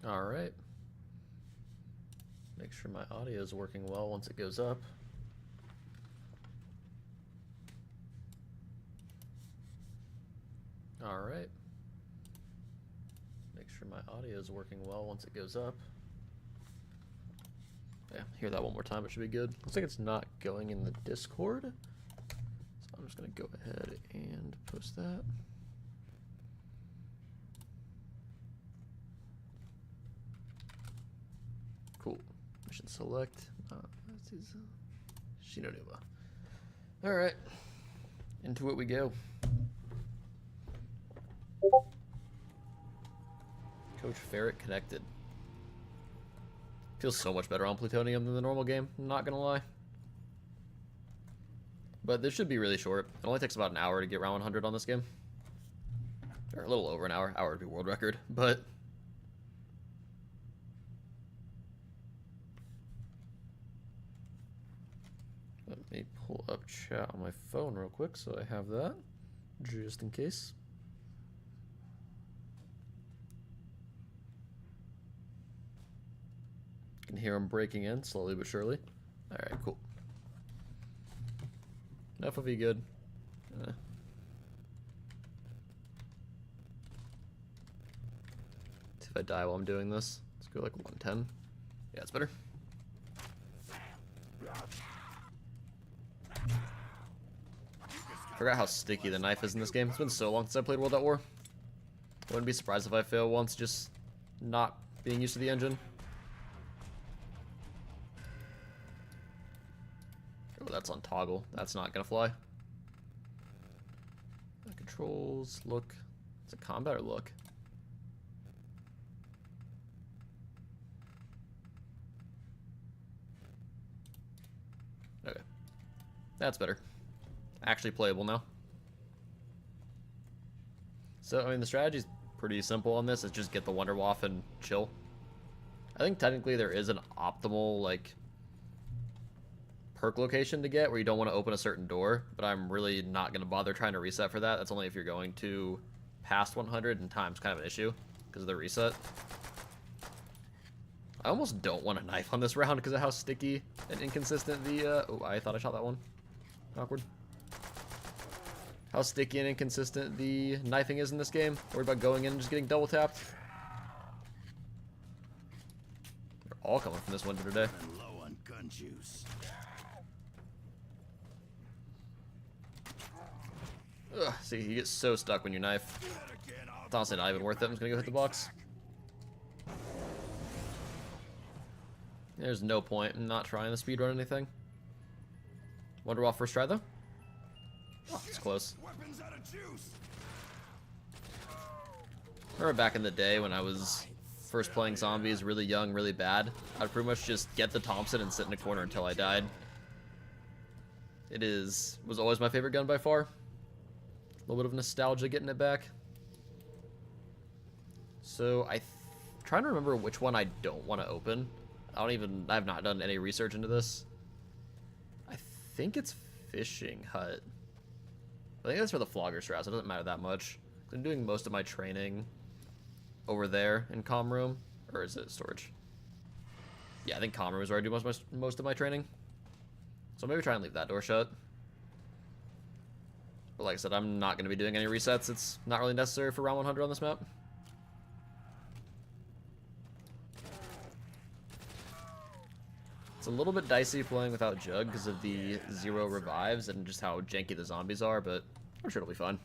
All right. Make sure my audio is working well once it goes up. All right. Make sure my audio is working well once it goes up. Yeah, hear that one more time, it should be good. Looks like it's not going in the Discord. So I'm just gonna go ahead and post that. Cool. Mission select. This is Shinonuma. All right, into it we go. Coach Ferret connected. Feels so much better on Plutonium than the normal game, I'm not gonna lie. But this should be really short. It only takes about an hour to get round 100 on this game. Or a little over an hour. Hour would be world record, but... Let me pull up chat on my phone real quick so I have that, just in case. Can hear them breaking in slowly but surely. All right, cool. Enough of you good. See if I die while I'm doing this. Let's go like 110. Yeah, it's better. Forgot how sticky the knife is in this game. It's been so long since I played World at War. I wouldn't be surprised if I fail once, just not being used to the engine. Oh, that's on toggle. That's not gonna fly. Controls, look. Is it combat or look? Okay. That's better. Actually playable now. So, I mean, the strategy's pretty simple on this. It's just get the Wonder Waff and chill. I think technically there is an optimal, like, perk location to get where you don't want to open a certain door, but I'm really not going to bother trying to reset for that. That's only if you're going to past 100, and time's kind of an issue because of the reset. I almost don't want a knife on this round because of how sticky and inconsistent the... oh, I thought I shot that one. Awkward. How sticky and inconsistent the knifing is in this game. Worried about going in and just getting double tapped. They're all coming from this window today. Low on gun juice. Ugh, see, you get so stuck when you knife. It's honestly not even worth it. I'm just gonna go hit the box. There's no point in not trying to speedrun anything. Wonder Waff first try though? Oh, it's close. Remember back in the day when I was first playing zombies, really young, really bad, I'd pretty much just get the Thompson and sit in a corner until I died. Was always my favorite gun by far. A little bit of nostalgia getting it back. So trying to remember which one I don't want to open. I've not done any research into this. I think it's Fishing Hut. I think that's for the Flogger's route, so it doesn't matter that much. I'm doing most of my training over there in comm room, or is it storage? Yeah, I think comm room is where I do most of my training. So maybe try and leave that door shut. But like I said, I'm not going to be doing any resets. It's not really necessary for round 100 on this map. It's a little bit dicey playing without Jug because of the 0 revives and just how janky the zombies are, but I'm sure it'll be fun.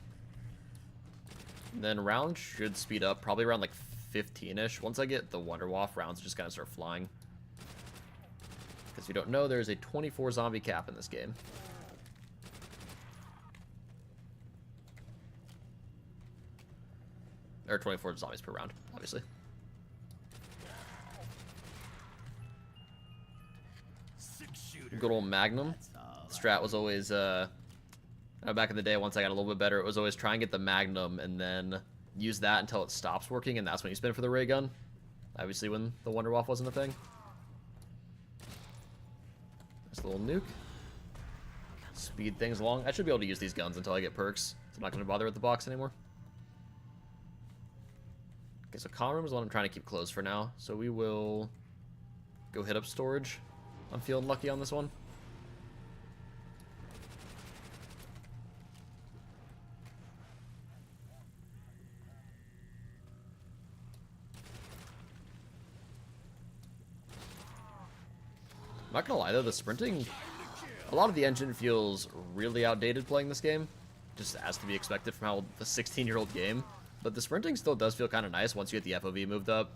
And then rounds should speed up, probably around like 15-ish. Once I get the Wonder Waff, rounds just kind of start flying. Because if you don't know, there's a 24 zombie cap in this game. Or 24 zombies per round, obviously. Good old Magnum. Strat was always, back in the day, once I got a little bit better, it was always try and get the Magnum and then use that until it stops working, and that's when you spin for the ray gun. Obviously when the Wonder Waff wasn't a thing. Nice little nuke. Speed things along. I should be able to use these guns until I get perks, so I'm not going to bother with the box anymore. Okay, so common room is the one I'm trying to keep closed for now. So we will go hit up storage. I'm feeling lucky on this one. I'm not gonna lie though, the sprinting, a lot of the engine feels really outdated playing this game, just as to be expected from how the 16-year-old game. But the sprinting still does feel kind of nice once you get the FOV moved up.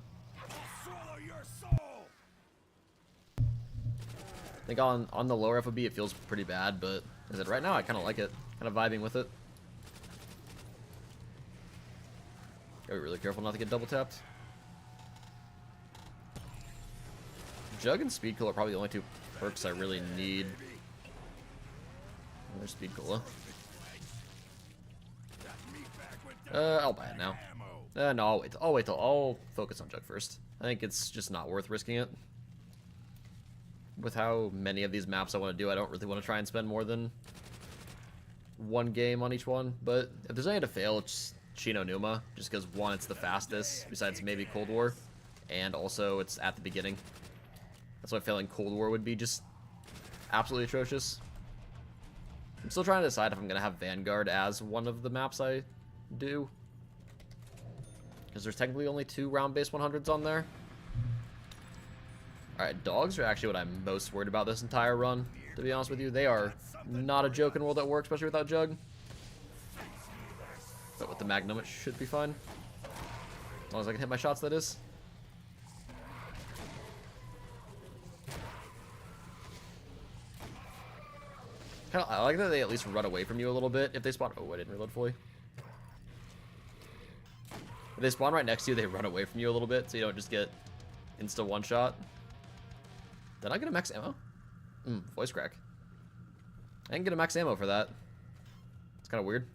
I think on the lower FOB it feels pretty bad, but as it right now I kind of like it, kind of vibing with it. Gotta be really careful not to get double tapped. Jug and Speed Cola are probably the only two perks I really need. There's Speed Cola. I'll buy it now. No, I'll focus on Jug first. I think it's just not worth risking it. With how many of these maps I want to do, I don't really want to try and spend more than one game on each one. But if there's any to fail, it's Chino Numa, just because one, it's the fastest, besides maybe Cold War, and also it's at the beginning. That's why failing Cold War would be just absolutely atrocious. I'm still trying to decide if I'm going to have Vanguard as one of the maps I do. Because there's technically only 2 round-based 100s on there. Alright, dogs are actually what I'm most worried about this entire run, to be honest with you. They are not a joke in World at War, especially without Jug. But with the Magnum, it should be fine. As long as I can hit my shots, that is. I like that they at least run away from you a little bit if they spawn. Oh, I didn't reload fully. If they spawn right next to you, they run away from you a little bit, so you don't just get insta one shot. Did I get a max ammo? Voice crack. I didn't get a max ammo for that. It's kind of weird.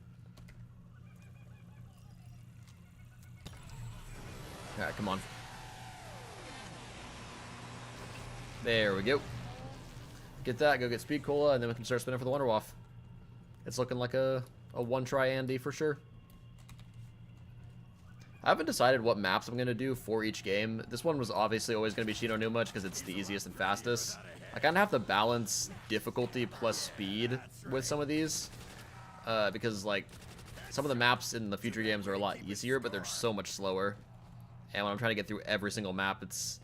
Alright, come on. There we go. Get that, go get Speed Cola, and then we can start spinning for the Wonder Waff. It's looking like a one-try Andy for sure. I haven't decided what maps I'm going to do for each game. This one was obviously always going to be Chino Numa because it's the easiest and fastest. I kind of have to balance difficulty plus speed with some of these. Because, like, some of the maps in the future games are a lot easier, but they're so much slower. And when I'm trying to get through every single map, it's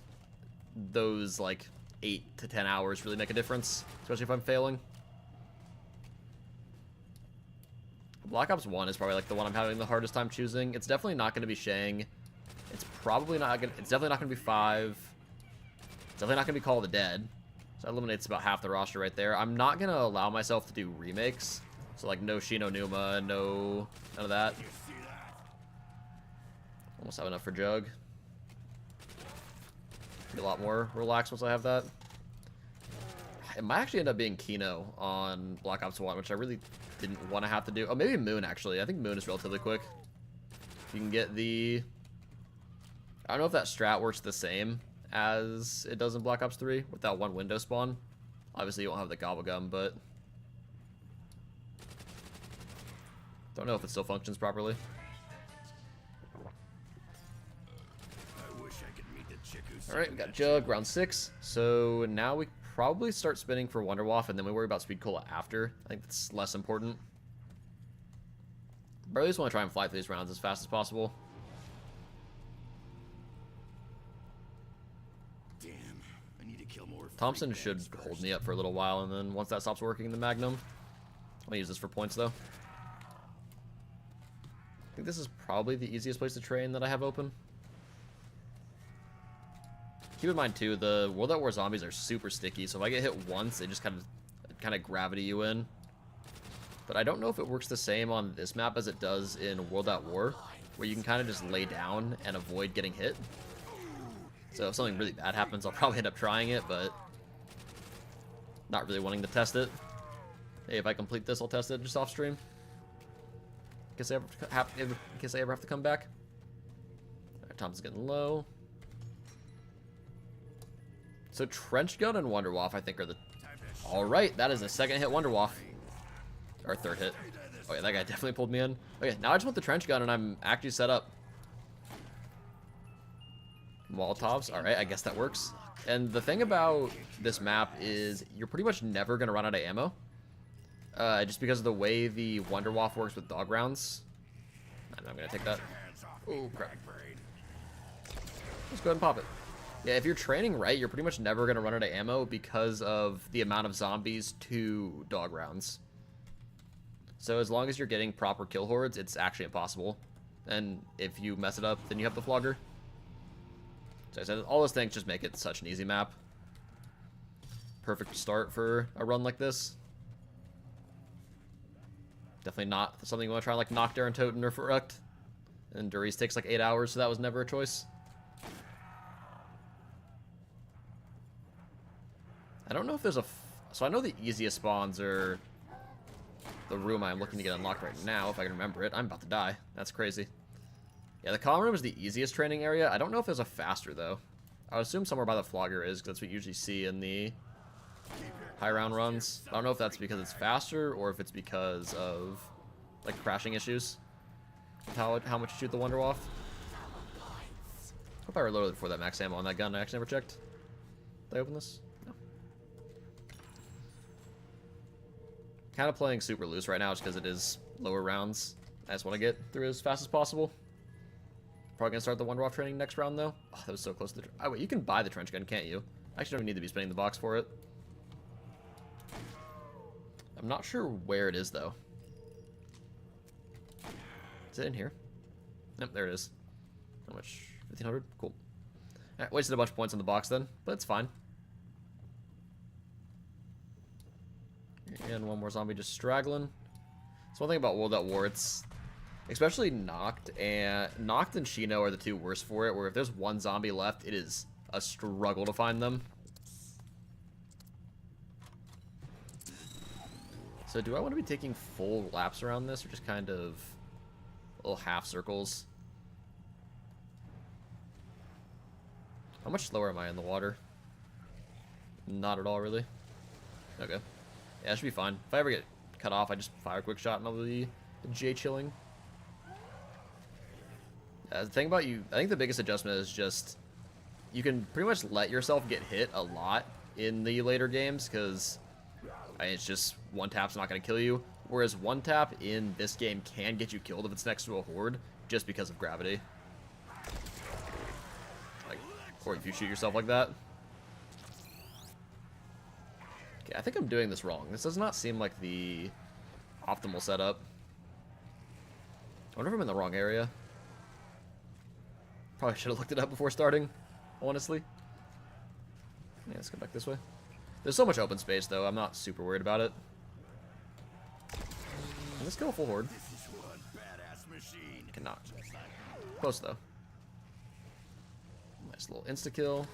those, like, 8 to 10 hours really make a difference, especially if I'm failing. Black Ops 1 is probably like the one I'm having the hardest time choosing. It's definitely not going to be Shang. It's probably not going to, it's definitely not going to be 5. It's definitely not going to be Call of the Dead. So that eliminates about half the roster right there. I'm not going to allow myself to do remakes. So like no Chino Numa, none of that. Almost have enough for Jug. Be a lot more relaxed once I have that. It might actually end up being Kino on Black Ops 1, which I really didn't want to have to do. Oh, maybe Moon, actually. I think Moon is relatively quick. You can get the... I don't know if that strat works the same as it does in Black Ops 3 with that one window spawn. Obviously, you won't have the Gobble Gum, but... Don't know if it still functions properly. Alright, we got Jug, round 6. So now we probably start spinning for Wonder Waff, and then we worry about Speed Cola after. I think that's less important. But I at least want to try and fly through these rounds as fast as possible. Damn, I need to kill more. Thompson should hold me up for a little while, and then once that stops working, the Magnum. I'm gonna use this for points, though. I think this is probably the easiest place to train that I have open. Keep in mind too, the World at War zombies are super sticky, so if I get hit once, they just kind of gravity you in. But I don't know if it works the same on this map as it does in World at War, where you can kind of just lay down and avoid getting hit. So if something really bad happens, I'll probably end up trying it, but not really wanting to test it. Hey, if I complete this, I'll test it just off stream. In case I ever have to come back. Alright, Tom's getting low. So Trench Gun and Wonder Waff, I think, are the... Alright, that is a second hit Wonder Waff. Or third hit. Oh yeah, that guy definitely pulled me in. Okay, now I just want the Trench Gun and I'm actually set up. Molotovs. Alright, I guess that works. And the thing about this map is you're pretty much never going to run out of ammo. Just because of the way the Wonderwaff works with dog rounds. I'm going to take that. Oh, crap. Let's go ahead and pop it. Yeah, if you're training right, you're pretty much never going to run out of ammo because of the amount of zombies to dog rounds. So as long as you're getting proper kill hordes, it's actually impossible. And if you mess it up, then you have the flogger. So I said, all those things just make it such an easy map. Perfect start for a run like this. Definitely not something you want to try and like knock Darren Toten or Ferret. And Duri's takes like 8 hours, so that was never a choice. I don't know if there's a... So I know the easiest spawns are the room I'm looking to get unlocked right now, if I can remember it. I'm about to die. That's crazy. Yeah, the common room is the easiest training area. I don't know if there's a faster, though. I would assume somewhere by the flogger is, because that's what you usually see in the high round runs. I don't know if that's because it's faster, or if it's because of, like, crashing issues. With how much you shoot the Wonderwaff. Hope I reloaded before that max ammo on that gun. I actually never checked. Did I open this? No. Kind of playing super loose right now just because it is lower rounds. I just want to get through as fast as possible. Probably gonna start the Wonderwaff training next round though. Oh, that was so close to the... Oh wait, you can buy the trench gun, can't you? I actually don't need to be spending the box for it. I'm not sure where it is though. Is it in here? Nope, there it is. How much? 1,500? Cool. Alright, wasted a bunch of points on the box then, but it's fine. And one more zombie just straggling. So one thing about World at War, it's... Especially Noct and Shino are the two worst for it, where if there's one zombie left, it is a struggle to find them. So do I want to be taking full laps around this, or just kind of little half circles? How much slower am I in the water? Not at all, really. Okay. Yeah, it should be fine. If I ever get cut off, I just fire a quick shot and I'll be J-chilling. The thing about you, I think the biggest adjustment is just you can pretty much let yourself get hit a lot in the later games because it's just one tap's not going to kill you. Whereas one tap in this game can get you killed if it's next to a horde just because of gravity. Like, or if you shoot yourself like that. Okay, I think I'm doing this wrong. This does not seem like the optimal setup. I wonder if I'm in the wrong area. Probably should have looked it up before starting, honestly. Yeah, let's go back this way. There's so much open space, though. I'm not super worried about it. Let's go full horde. Cannot. Close, though. Nice little insta-kill.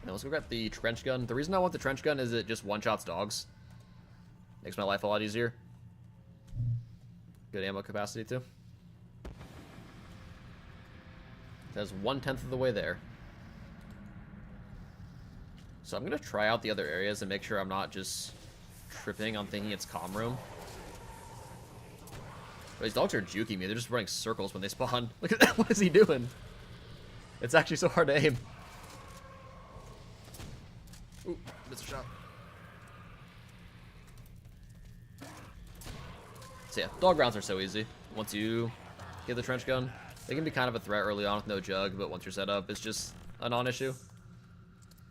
Now let's go grab the trench gun. The reason I want the trench gun is it just one-shots dogs. Makes my life a lot easier. Good ammo capacity, too. That's 1/10 of the way there. So I'm going to try out the other areas and make sure I'm not just tripping on thinking it's comm room. But these dogs are juking me. They're just running circles when they spawn. Look at that. What is he doing? It's actually so hard to aim. Ooh, missed a shot. So yeah, dog rounds are so easy. Once you get the trench gun, they can be kind of a threat early on with no jug, but once you're set up, it's just a non-issue.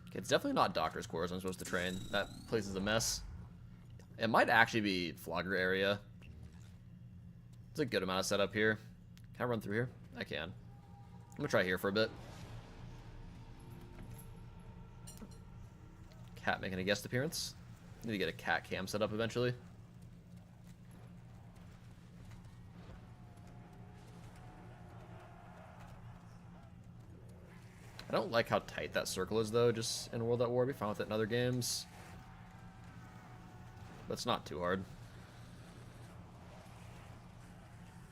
Okay, it's definitely not doctor's quarters I'm supposed to train. That place is a mess. It might actually be flogger area. It's a good amount of setup here. Can I run through here? I can. I'm gonna try here for a bit. Cat making a guest appearance. Need to get a cat cam set up eventually. I don't like how tight that circle is, though, just in World at War. I'd be fine with it in other games. But it's not too hard.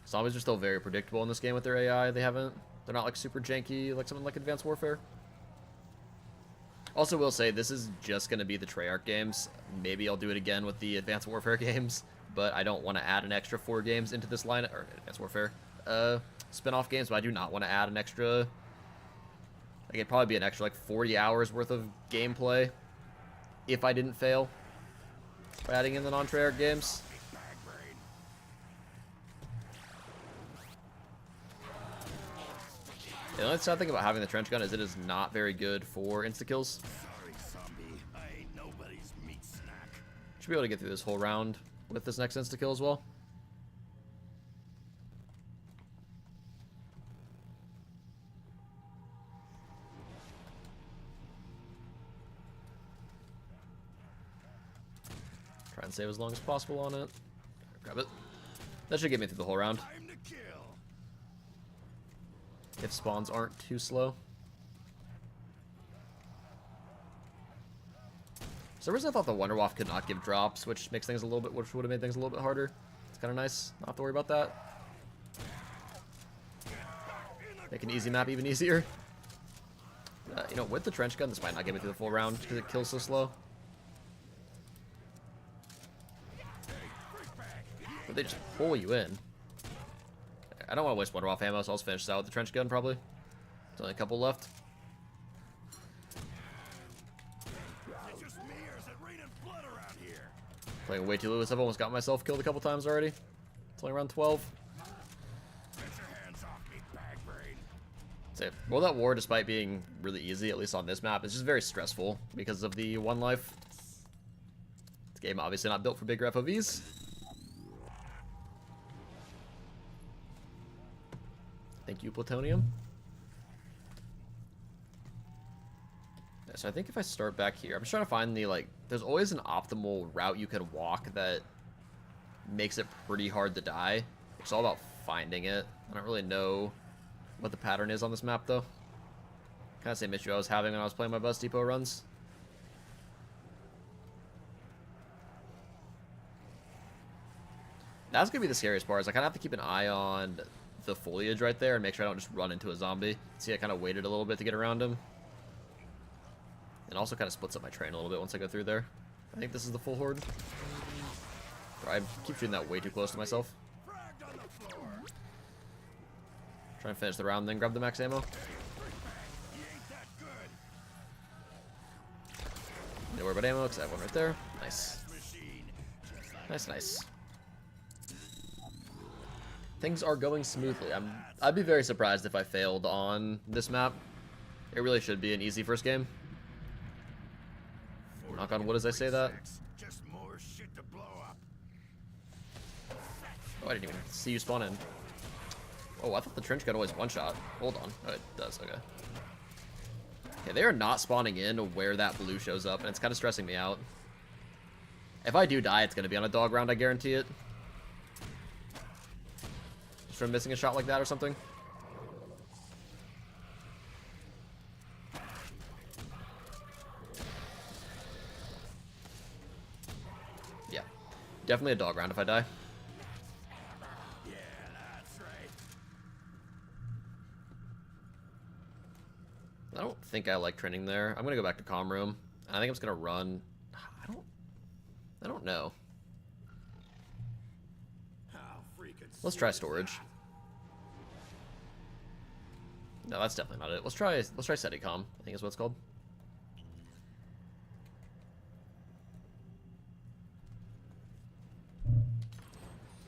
Zombies are still very predictable in this game with their AI. They're not, like, super janky like something like Advanced Warfare. Also, will say, this is just going to be the Treyarch games. Maybe I'll do it again with the Advanced Warfare games, but I don't want to add an extra 4 games into this line, or Advanced Warfare, spin-off games, but I do not want to add an extra. Like, it'd probably be an extra like 40 hours worth of gameplay if I didn't fail by adding in the non-Treyarch games. The only sad thing about having the trench gun is it is not very good for insta-kills. Sorry, zombie. I ain't nobody's meat snack. Should be able to get through this whole round with this next insta-kill as well. Try and save as long as possible on it. Grab it. That should get me through the whole round. Time to kill. If spawns aren't too slow. For some reason I thought the Wonder Waff could not give drops, which makes things a little bit, which would have made things a little bit harder. It's kind of nice not have to worry about that. Make an easy map even easier. You know, with the trench gun, this might not get me through the full round because it kills so slow. But they just pull you in. I don't want to waste Wonder Waff ammo, so I'll just finish this out with the trench gun probably. There's only a couple left. It's just me, or is it raining blood around here? Playing way too loose. I've almost got myself killed a couple times already. It's only around 12. Get your hands off me, bag brain. So, World at War, despite being really easy, at least on this map, is just very stressful because of the one life. This game obviously not built for bigger FOVs. Thank you, Plutonium. Yeah, so I think if I start back here, I'm just trying to find the, like, there's always an optimal route you can walk that makes it pretty hard to die. It's all about finding it. I don't really know what the pattern is on this map, though. Kind of same issue I was having when I was playing my Bus Depot runs. That's going to be the scariest part, is I kind of have to keep an eye on the foliage right there and make sure I don't just run into a zombie. See, I kind of waited a little bit to get around him. And also kind of splits up my train a little bit once I go through there. I think this is the full horde. I keep shooting that way too close to myself. Try and finish the round, then grab the max ammo. No worry about ammo, because I have one right there. Nice. Nice, nice. Things are going smoothly. I'd be very surprised if I failed on this map. It really should be an easy first game. Knock on wood as I say that. Just more shit to blow up. Oh, I didn't even see you spawn in. Oh, I thought the trench gun always one-shot. Hold on. Oh, it does. Okay. Okay, they are not spawning in where that blue shows up, and it's kind of stressing me out. If I do die, it's going to be on a dog round, I guarantee it. Just from missing a shot like that or something. Yeah. Definitely a dog round if I die. Yeah, that's right. I don't think I like training there. I'm gonna go back to comm room. I think I'm just gonna run. I don't know. How freaking Let's try storage. No, that's definitely not it. Let's try SETICOM, I think is what it's called.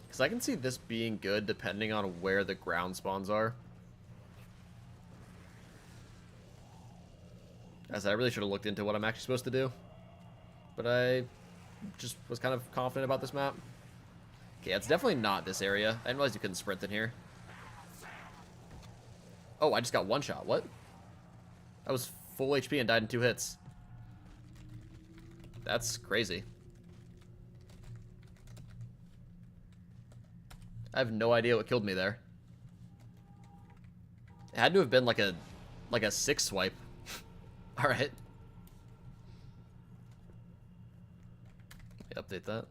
Because I can see this being good depending on where the ground spawns are. As I really should have looked into what I'm actually supposed to do. But I just was kind of confident about this map. Okay, it's definitely not this area. I didn't realize you couldn't sprint in here. Oh, I just got one shot. What? I was full HP and died in 2 hits. That's crazy. I have no idea what killed me there. It had to have been like a 6 swipe. All right. Update that.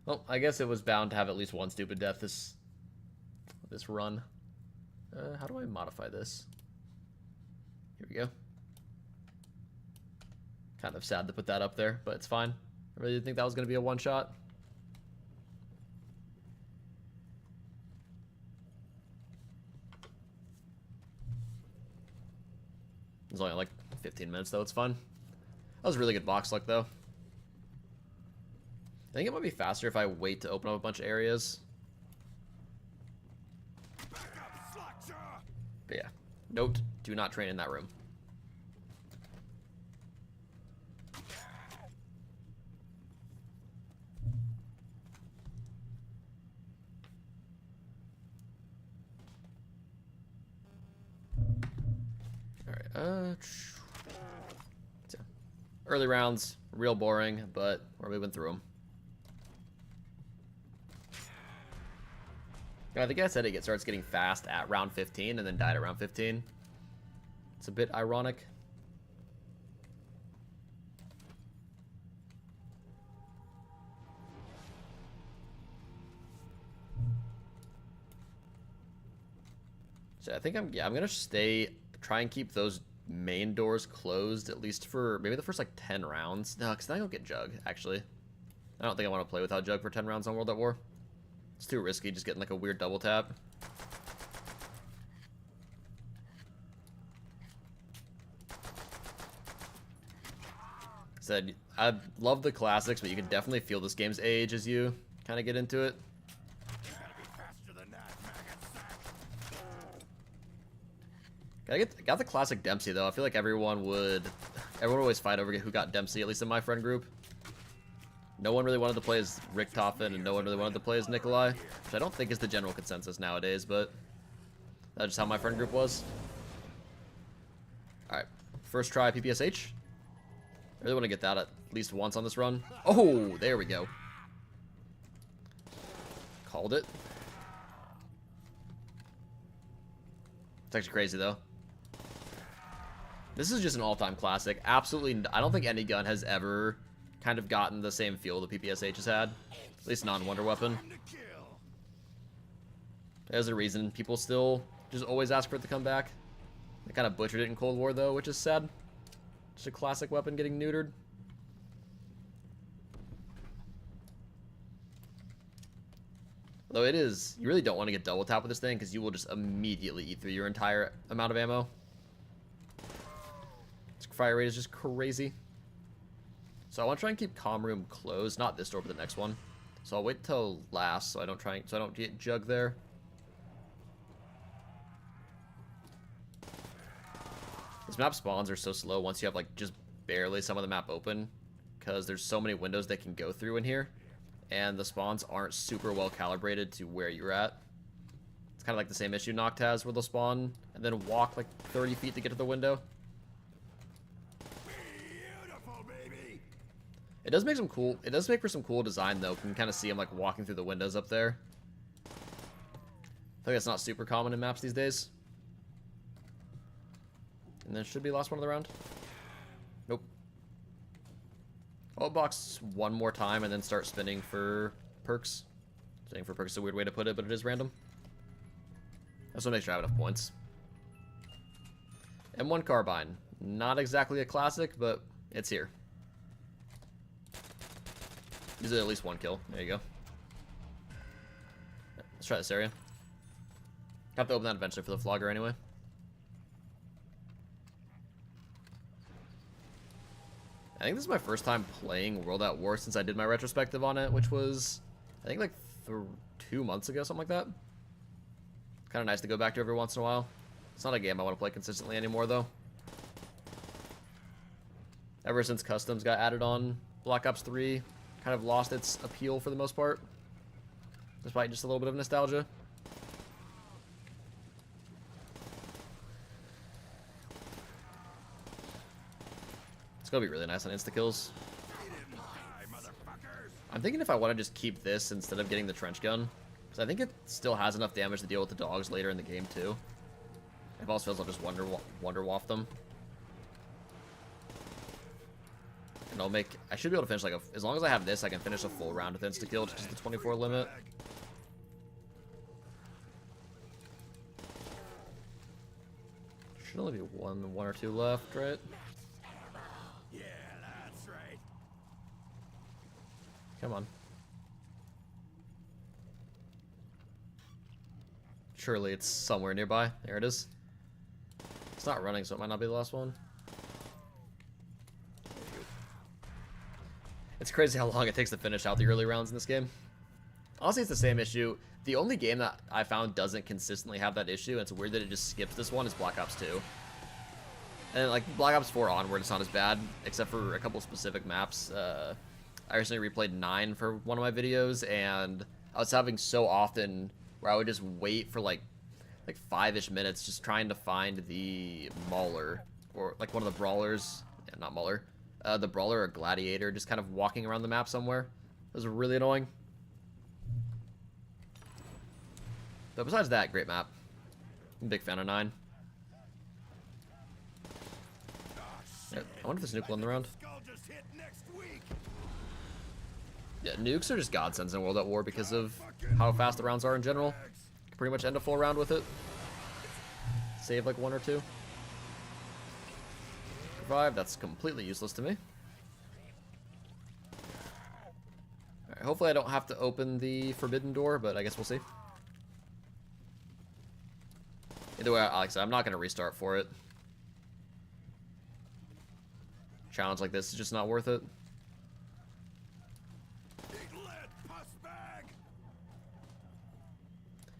Well, I guess it was bound to have at least one stupid death this run. How do I modify this? Here we go. Kind of sad to put that up there, but it's fine. I really didn't think that was going to be a one-shot. It's only like 15 minutes though, it's fine. That was really good box luck though. I think it might be faster if I wait to open up a bunch of areas. But yeah, note, do not train in that room. Alright, so, early rounds, real boring, but we're moving through them. I think I said it starts getting fast at round 15 and then died at round 15. It's a bit ironic. So I think I'm gonna try and keep those main doors closed at least for maybe the first like 10 rounds. No, because then I don't get Jug, actually. I don't think I want to play without Jug for 10 rounds on World at War. It's too risky, just getting like a weird double tap. Said, I love the classics, but you can definitely feel this game's age as you kind of get into it. Got the classic Dempsey though. I feel like everyone would always fight over who got Dempsey, at least in my friend group. No one really wanted to play as Richtofen, and no one really wanted to play as Nikolai, which I don't think is the general consensus nowadays, but that's just how my friend group was. Alright, first try PPSH. I really want to get that at least once on this run. Oh, there we go. Called it. It's actually crazy, though. This is just an all-time classic. Absolutely, I don't think any gun has ever kind of gotten the same feel the PPSH has had. At least non-Wonder Weapon. There's a reason people still just always ask for it to come back. They kind of butchered it in Cold War, though, which is sad. Just a classic weapon getting neutered. Though it is, you really don't want to get double tap with this thing because you will just immediately eat through your entire amount of ammo. Its fire rate is just crazy. So I want to try and keep comm room closed, not this door, but the next one. So I'll wait till last, so I don't get Jug there. This map spawns are so slow once you have like just barely some of the map open, because there's so many windows they can go through in here, and the spawns aren't super well calibrated to where you're at. It's kind of like the same issue Noct has, where they'll spawn and then walk like 30 feet to get to the window. It does make for some cool design though. You can kind of see him like walking through the windows up there. I think that's not super common in maps these days. And then should be the last one of the round. Nope. I'll box one more time and then start spinning for perks. Spinning for perks is a weird way to put it, but it is random. I just want to make sure I have enough points. M1 Carbine. Not exactly a classic, but it's here. Usually at least one kill. There you go. Let's try this area. Have to open that eventually for the flogger anyway. I think this is my first time playing World at War since I did my retrospective on it, which was, I think, like 2 months ago, something like that. Kind of nice to go back to every once in a while. It's not a game I want to play consistently anymore, though. Ever since Customs got added on Black Ops 3, kind of lost its appeal for the most part, despite just a little bit of nostalgia. It's gonna be really nice on insta-kills. I'm thinking if I want to just keep this instead of getting the trench gun, because I think it still has enough damage to deal with the dogs later in the game too. If all fails, I'll just wonder waft them. And I should be able to finish like as long as I have this, I can finish a full round with insta-kill, just because the 24 limit. Should only be one or two left, right? Yeah, that's right. Come on. Surely it's somewhere nearby. There it is. It's not running, so it might not be the last one. It's crazy how long it takes to finish out the early rounds in this game. Honestly, it's the same issue. The only game that I found doesn't consistently have that issue, and it's weird that it just skips this one, is Black Ops 2. And like Black Ops 4 onward, it's not as bad, except for a couple specific maps. I recently replayed 9 for one of my videos, and I was having so often where I would just wait for like 5-ish minutes just trying to find the Mauler, or like one of the brawlers. Yeah, not Mauler. The brawler or gladiator, just kind of walking around the map somewhere. It was really annoying. But besides that, great map. I'm a big fan of 9. Yeah, I wonder if there's nuke on the round. Yeah, nukes are just godsends in World at War because of how fast the rounds are in general. You can pretty much end a full round with it. Save like 1 or 2. Revive, that's completely useless to me. Alright, hopefully I don't have to open the forbidden door, but I guess we'll see. Either way, like I said, I'm not going to restart for it. Challenge like this is just not worth it.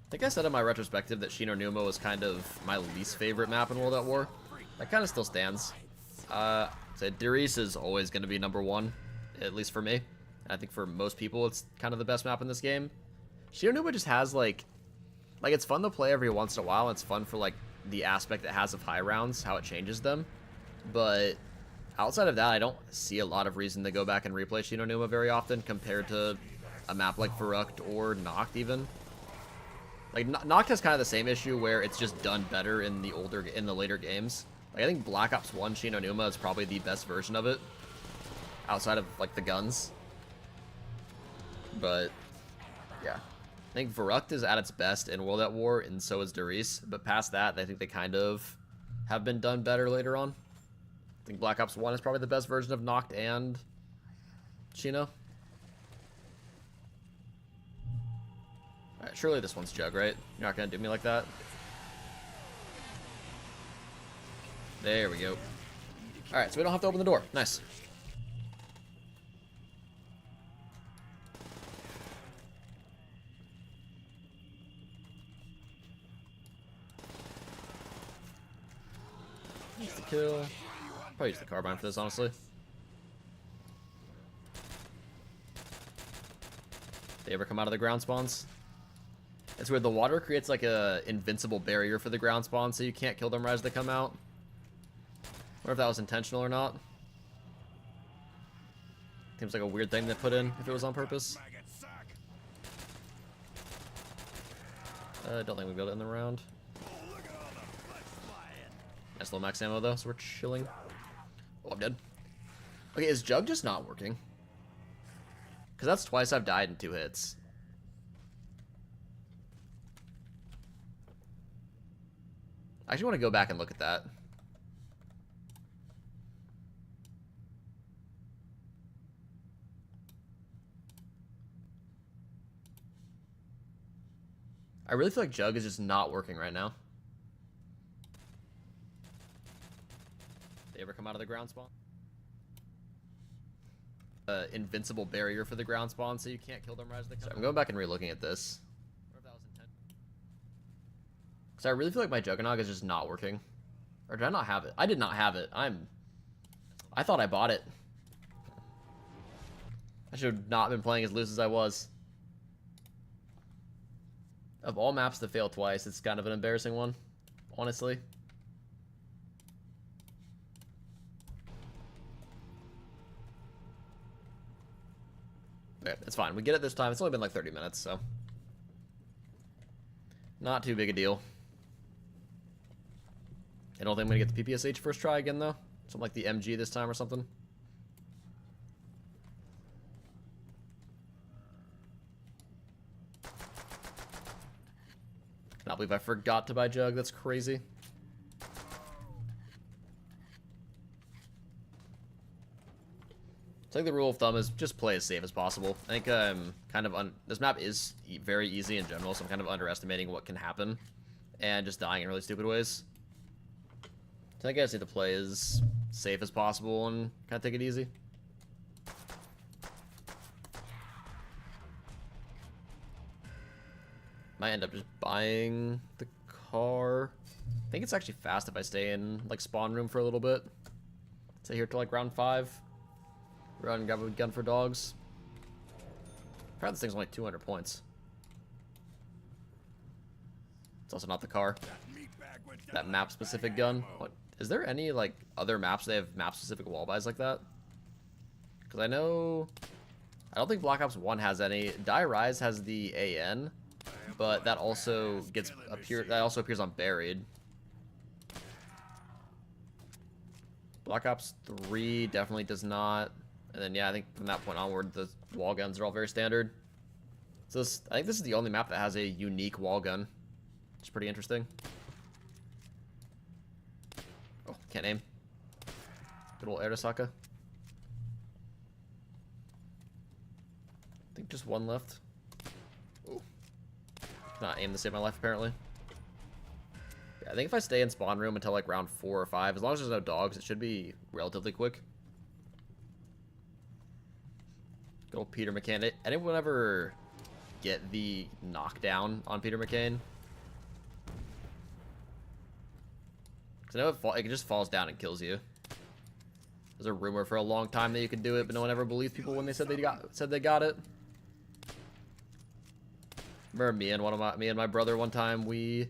I think I said in my retrospective that Shinonuma was kind of my least favorite map in World at War. That kind of still stands. So Darius is always going to be number 1, at least for me. And I think for most people, it's kind of the best map in this game. Shinonuma just has like it's fun to play every once in a while. It's fun for like the aspect it has of high rounds, how it changes them. But outside of that, I don't see a lot of reason to go back and replay Shinonuma very often compared to a map like Ferret or Noct even. Like Noct has kind of the same issue where it's just done better in the later games. Like I think Black Ops 1 Shinonuma is probably the best version of it, outside of like the guns. But yeah, I think Verrucht is at its best in World at War, and so is Darius. But past that, I think they kind of have been done better later on. I think Black Ops 1 is probably the best version of Noct and Shino. Alright, surely this one's Jug, right? You're not gonna do me like that. There we go. Alright, so we don't have to open the door. Nice. Use the kill. Probably use the carbine for this, honestly. They ever come out of the ground spawns? It's where the water creates like a invincible barrier for the ground spawn, so you can't kill them right as they come out. Wonder if that was intentional or not. Seems like a weird thing to put in if it was on purpose. I don't think we got it in the round. Nice little max ammo though, so we're chilling. Oh, I'm dead. Okay, is Jug just not working? Because that's twice I've died in 2 hits. I actually want to go back and look at that. I really feel like Jug is just not working right now. They ever come out of the ground spawn? Invincible barrier for the ground spawn, so you can't kill them right as they come. So I'm going back and re-looking at this. Because I really feel like my Juggernog is just not working. Or did I not have it? I did not have it. I thought I bought it. I should have not been playing as loose as I was. Of all maps to fail twice, it's kind of an embarrassing one, honestly. Okay, it's fine. We get it this time. It's only been like 30 minutes, so. Not too big a deal. I don't think I'm going to get the PPSH first try again, though. Something like the MG this time or something. Cannot believe I forgot to buy Jug. That's crazy. I think the rule of thumb is just play as safe as possible. I think I'm kind of this map is very easy in general, so I'm kind of underestimating what can happen and just dying in really stupid ways. So I guess I need to play as safe as possible and kind of take it easy. Might end up just buying the car. I think it's actually fast if I stay in like spawn room for a little bit. Stay here till like round 5. Run and grab a gun for dogs. Apparently this thing's only 200 points. It's also not the car. That map specific gun. What is there any like other maps they have map specific wall buys like that? Because I know I don't think Black Ops 1 has any. Die Rise has the AN, but that also appears on Buried. Black Ops 3 definitely does not. And then yeah, I think from that point onward the wall guns are all very standard. So I think this is the only map that has a unique wall gun. It's pretty interesting. Oh, can't aim. Good old Arasaka. I think just one left. Oh. Cannot aim to save my life, apparently. Yeah, I think if I stay in spawn room until like round 4 or 5, as long as there's no dogs, it should be relatively quick. Good old Peter McCann. Anyone ever get the knockdown on Peter McCain? Because I know it just falls down and kills you. There's a rumor for a long time that you could do it, but no one ever believed people when they said they got it. Remember me and my brother one time, we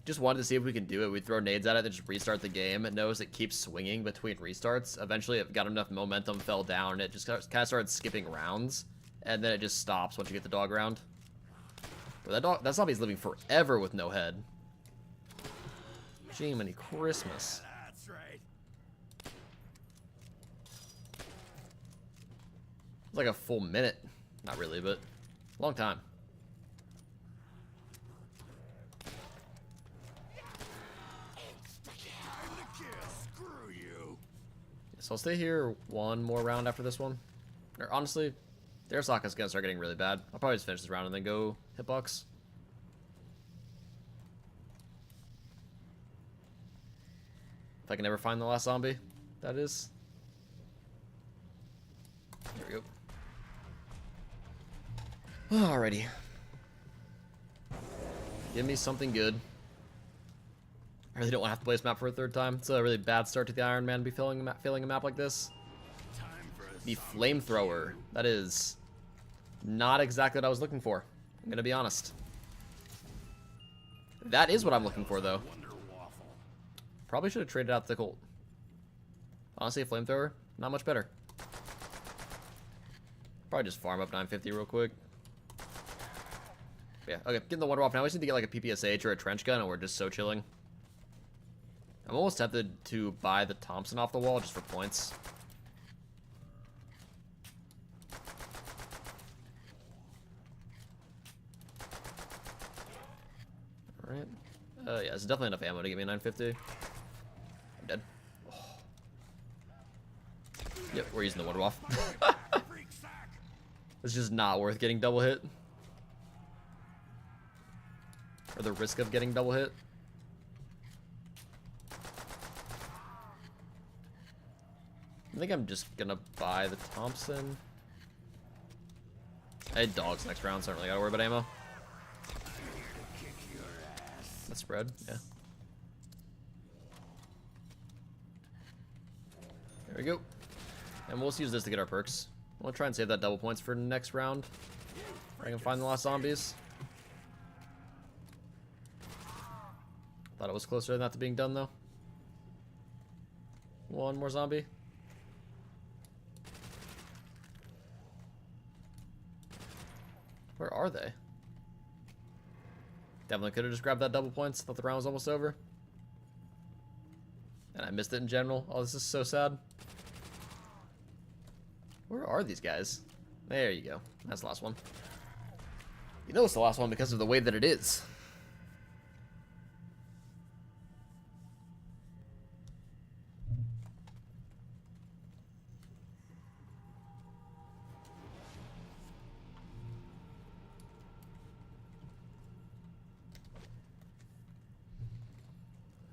just wanted to see if we could do it. We'd throw nades at it and just restart the game. It knows it keeps swinging between restarts. Eventually it got enough momentum, fell down, and it just kind of started skipping rounds. And then it just stops once you get the dog round. But that zombie's living forever with no head. Jiminy Christmas. That's right. It's like a full minute. Not really, but long time. Time to kill. Screw you. So I'll stay here one more round after this one. Or honestly, the Arasaka's gonna start getting really bad. I'll probably just finish this round and then go hitbox. If I can ever find the last zombie, that is. There we go. Alrighty. Give me something good. I really don't want to have to play this map for a third time. It's a really bad start to the Ironman to be failing a map like this. The flamethrower. That is not exactly what I was looking for. I'm gonna be honest. That is what I'm looking for, though. Probably should have traded out the Colt. Honestly, a flamethrower, not much better. Probably just farm up 950 real quick. Yeah, okay, getting the Wonder Waff now. We just need to get like a PPSH or a trench gun, and we're just so chilling. I'm almost tempted to buy the Thompson off the wall just for points. Alright. Yeah, it's definitely enough ammo to get me a 950. I'm dead. Oh. Yep, we're using the Wonder Waff. It's just not worth getting double hit. Or the risk of getting double hit. I think I'm just gonna buy the Thompson. I had dogs next round, so I don't really gotta worry about ammo. That's spread, yeah. There we go. And we'll just use this to get our perks. We'll try and save that double points for next round. I can find the last zombies. Thought it was closer than that to being done, though. One more zombie. Where are they? Definitely could have just grabbed that double points. Thought the round was almost over. And I missed it in general. Oh, this is so sad. Where are these guys? There you go. That's the last one. You know it's the last one because of the way that it is.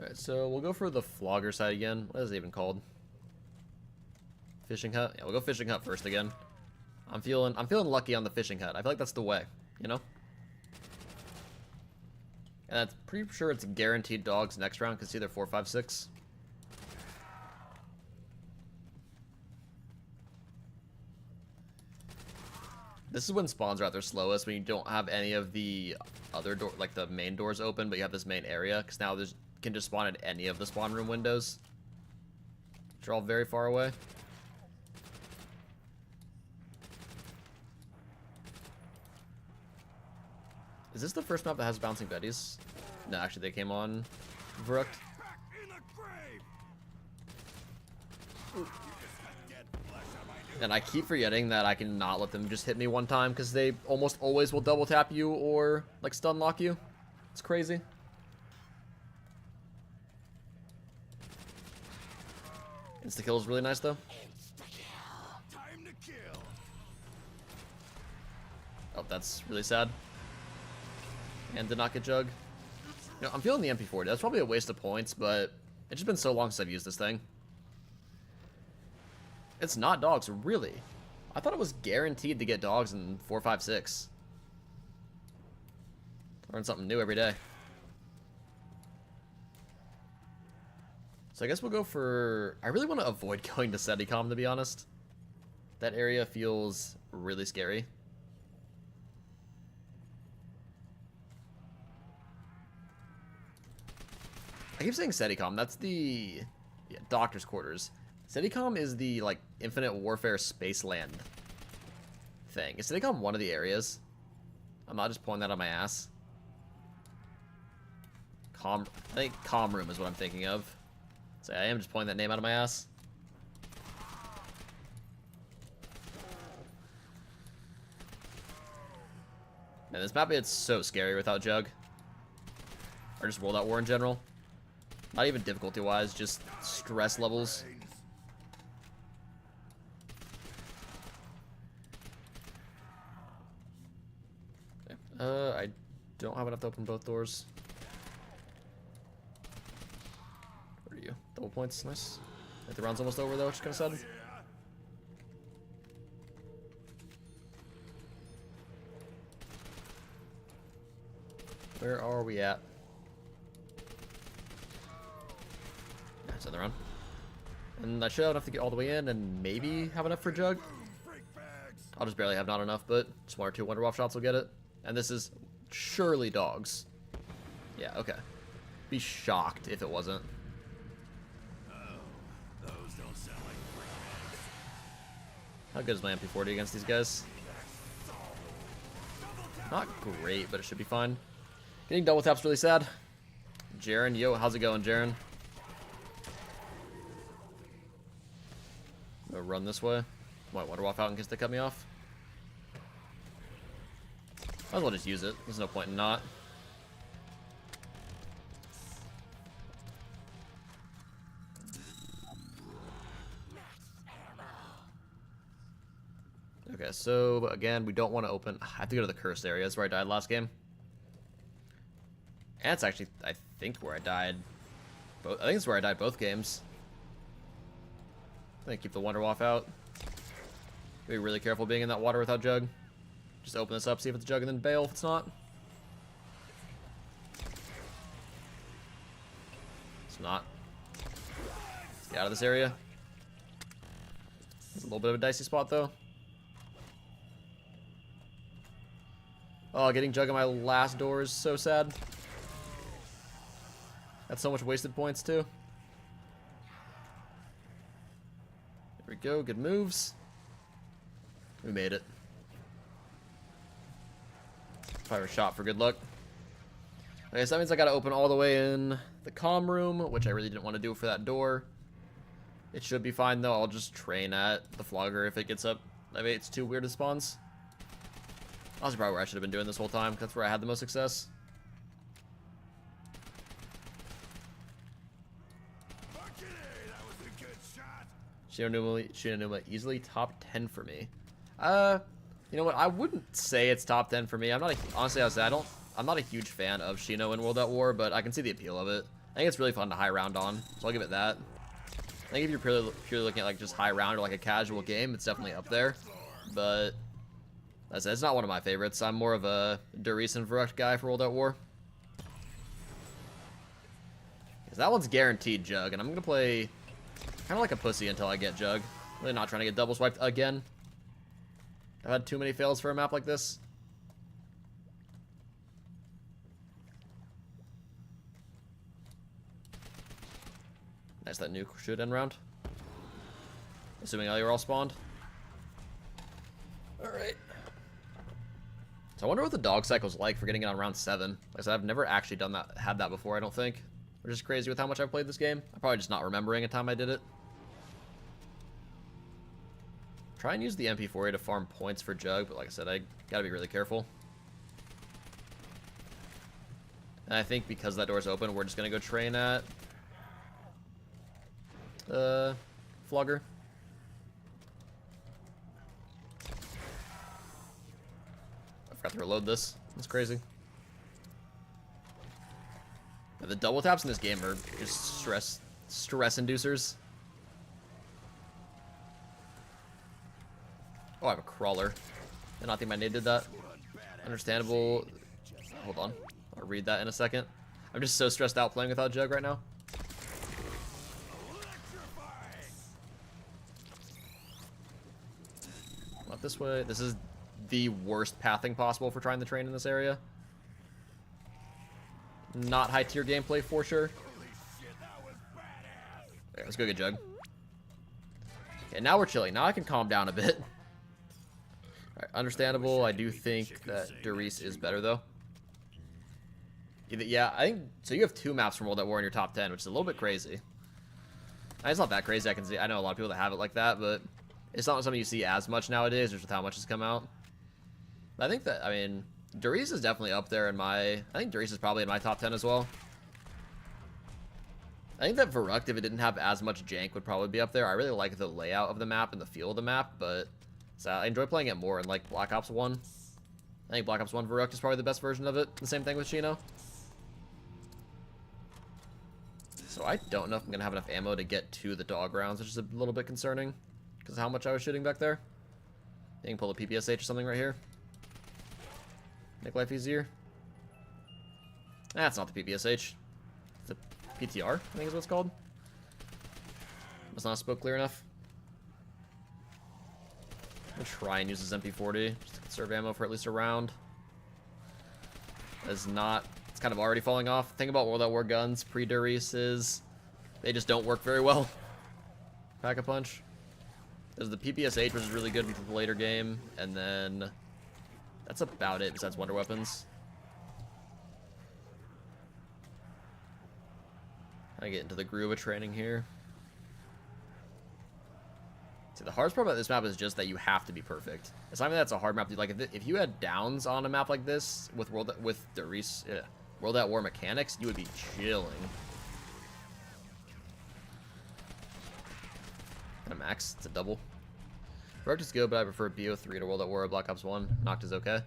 Alright, so we'll go for the flogger side again. What is it even called? Fishing hut? Yeah, we'll go fishing hut first again. I'm feeling lucky on the fishing hut. I feel like that's the way, you know? And I'm pretty sure it's guaranteed dogs next round, because it's either 4, 5, 6. This is when spawns are at their slowest, when you don't have any of the other door, like the main doors open, but you have this main area, because now there's can just spawn at any of the spawn room windows, which are all very far away. Is this the first map that has bouncing betties? No, actually they came on Verrucht. And I keep forgetting that I cannot let them just hit me one time, because they almost always will double tap you or like stun lock you. It's crazy. Insta kill is really nice though. Time to kill. Oh, that's really sad. And did not get jug. You know, I'm feeling the MP40. That's probably a waste of points, but it's just been so long since I've used this thing. It's not dogs, really. I thought it was guaranteed to get dogs in 4, 5, 6. Learn something new every day. So I guess we'll go for... I really want to avoid going to Sedicom, to be honest. That area feels really scary. I keep saying Sedicom. That's the doctor's quarters. Sedicom is the, like, Infinite Warfare Spaceland thing. Is Sedicom one of the areas? I'm not just pulling that on my ass. I think Com Room is what I'm thinking of. So I am just pulling that name out of my ass. Man, this map is so scary without Jug. Or just World at War in general. Not even difficulty-wise, just stress levels. I don't have enough to open both doors. Where are you? Double points, nice. I think the round's almost over though, which is kind of sad. Where are we at? That's another round. And I should have enough to get all the way in and maybe have enough for Jug. I'll just barely have not enough, but just 1 or 2 Wonder Waff shots will get it. And this is surely dogs. Yeah, okay. Be shocked if it wasn't. Oh, those don't sound like freak. How good is my MP40 against these guys? Not great, but it should be fine. Getting double tap's really sad. Jaren, yo, how's it going, Jaren? I'm gonna run this way. Might Wonder Waff out in case they cut me off. Might as well just use it. There's no point in not. Okay, so again, we don't want to open. I have to go to the cursed area. That's where I died last game. And it's actually, I think, where I died. I think it's where I died both games. I'm gonna keep the Wonder Waff out. Be really careful being in that water without Jug. Just open this up, see if it's Jug, and then bail if it's not. It's not. Let's get out of this area. It's a little bit of a dicey spot, though. Oh, getting Jug on my last door is so sad. That's so much wasted points, too. There we go, good moves. We made it. Fire a shot for good luck. Okay, so that means I gotta open all the way in the comm room, which I really didn't want to do for that door. It should be fine, though. I'll just train at the flogger if it gets up. I mean, it's too weird it spawns. That's probably where I should have been doing this whole time. That's where I had the most success. Shinonuma easily top 10 for me. You know what? I wouldn't say it's top 10 for me. I'm not honestly, I'm not a huge fan of Shino in World at War, but I can see the appeal of it. think it's really fun to high round on, so I'll give it that. I think if you're purely looking at like just high round or like a casual game, it's definitely up there. But as I said, it's not one of my favorites. I'm more of a Darius and Verrucht guy for World at War. Because that one's guaranteed Jug, and I'm gonna play kind of like a pussy until I get Jug. Really not trying to get double swiped again. I've had too many fails for a map like this. Nice, that nuke should end round. Assuming you're all spawned. Alright. So I wonder what the dog cycle's like for getting it on round 7. Like I said, I've never actually had that before, I don't think. Which is crazy with how much I've played this game. I'm probably just not remembering a time I did it. Try and use the MP40 to farm points for Jug, but like I said, I gotta be really careful. And I think because that door's open, we're just gonna go train at Flogger. I forgot to reload this. That's crazy. The double taps in this game are just stress inducers. Oh, I have a crawler. Did not think my nade did that. Understandable. Hold on. I'll read that in a second. I'm just so stressed out playing without Jug right now. Not this way. This is the worst pathing possible for trying to train in this area. Not high tier gameplay for sure. Okay, let's go get Jug. Okay, now we're chilling. Now I can calm down a bit. Alright, understandable. I do think that Darius is better though. Yeah, I think so. You have 2 maps from World at War in your top 10, which is a little bit crazy. It's not that crazy. I can see. I know a lot of people that have it like that, but it's not something you see as much nowadays, just with how much has come out. But I think that, I mean, Darius is definitely up there in my... I think Darius is probably in my top 10 as well. I think that Verrucht, if it didn't have as much jank, would probably be up there. I really like the layout of the map and the feel of the map, but so I enjoy playing it more in, like, Black Ops 1. I think Black Ops 1 Verrucht is probably the best version of it. The same thing with Chino. So I don't know if I'm going to have enough ammo to get to the dog rounds, which is a little bit concerning because of how much I was shooting back there. You can pull a PPSH or something right here. Make life easier. That's not the PPSH. It's a PTR, I think is what it's called. Must not have spoke clear enough. I'm gonna try and use this MP40 just to conserve ammo for at least a round. It's not... It's kind of already falling off. The thing about World at War guns pre-Darius is they just don't work very well. Pack-a-punch. There's the PPSH, which is really good into the later game, and then that's about it besides wonder weapons. I get into the groove of training here. See, the hardest part about this map is just that you have to be perfect. It's not even that's a hard map. Like if you had downs on a map like this with Darius, World at War mechanics, you would be chilling. And a max, it's a double. Verrucht is good, but I prefer BO3 to World at War or Black Ops 1. Noct is okay.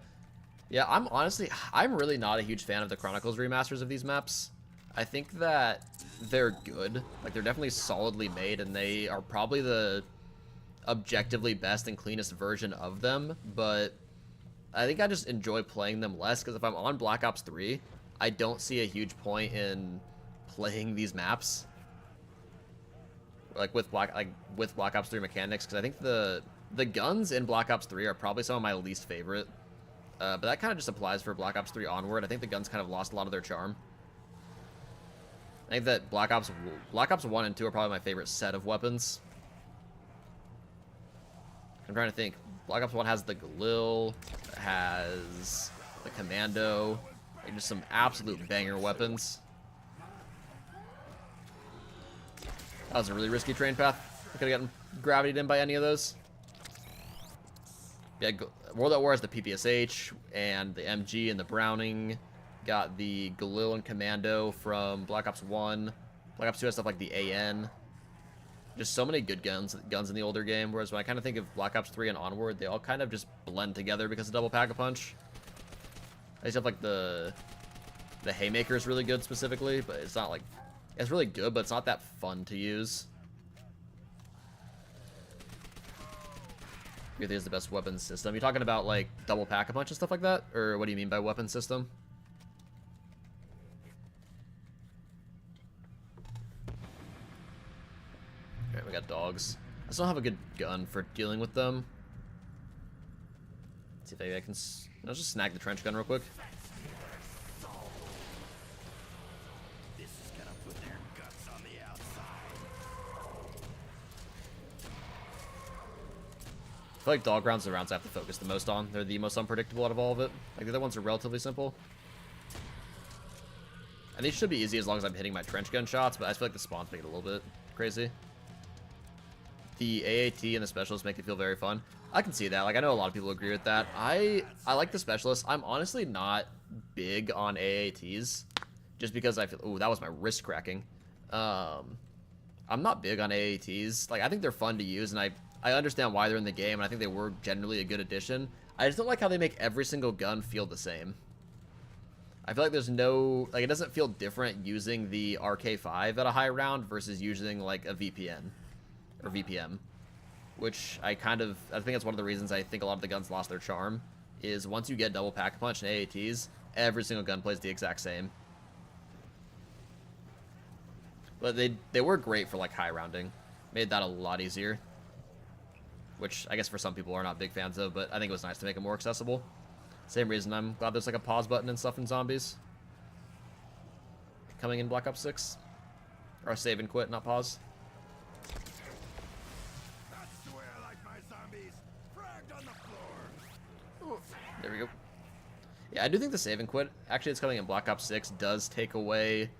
Yeah, I'm really not a huge fan of the Chronicles remasters of these maps. I think that they're good. Like, they're definitely solidly made, and they are probably the objectively best and cleanest version of them, but I think I just enjoy playing them less, because if I'm on Black Ops 3, I don't see a huge point in playing these maps. Like with Black Ops 3 mechanics, because I think the guns in Black Ops 3 are probably some of my least favorite. But that kind of just applies for Black Ops 3 onward. I think the guns kind of lost a lot of their charm. I think that Black Ops 1 and 2 are probably my favorite set of weapons. I'm trying to think. Black Ops 1 has the Galil, has the Commando, like just some absolute banger weapons. That was a really risky train path. I could have gotten gravitated in by any of those. Yeah, World at War has the PPSH and the MG and the Browning. Got the Galil and Commando from Black Ops 1. Black Ops 2 has stuff like the AN. Just so many good guns in the older game, whereas when I kind of think of Black Ops 3 and onward, they all kind of just blend together because of double pack-a-punch. I just have like the Haymaker is really good specifically, but it's not like It's really good, but it's not that fun to use. You think is the best weapon system? You talking about like double pack-a-punch and stuff like that, or what do you mean by weapon system? Alright, we got dogs. I still don't have a good gun for dealing with them. Let's see if I can. I'll just snag the trench gun real quick. This is gonna put their guts on the outside. I feel like dog rounds are the rounds I have to focus the most on. They're the most unpredictable out of all of it. Like, the other ones are relatively simple. And these should be easy as long as I'm hitting my trench gun shots, but I feel like the spawns make it a little bit crazy. The AAT and the specialist make it feel very fun. I can see that. Like, I know a lot of people agree with that. I like the specialist. I'm honestly not big on AATs, just because I feel... Ooh, that was my wrist cracking. I'm not big on AATs. Like, I think they're fun to use, and I understand why they're in the game, and I think they were generally a good addition. I just don't like how they make every single gun feel the same. I feel like there's no... Like, it doesn't feel different using the RK5 at a high round versus using, like, a VPN. Or VPM. Which I think that's one of the reasons I think a lot of the guns lost their charm, is once you get double pack-a-punch and AATs, every single gun plays the exact same. But they were great for, like, high rounding. Made that a lot easier. Which I guess for some people are not big fans of, but I think it was nice to make it more accessible. Same reason I'm glad there's like a pause button and stuff in zombies. Coming in Black Ops 6. Or save and quit, not pause. That's the way I like my zombies. Fragged on the floor. There we go. Yeah, I do think the save and quit, actually it's coming in Black Ops 6, does take away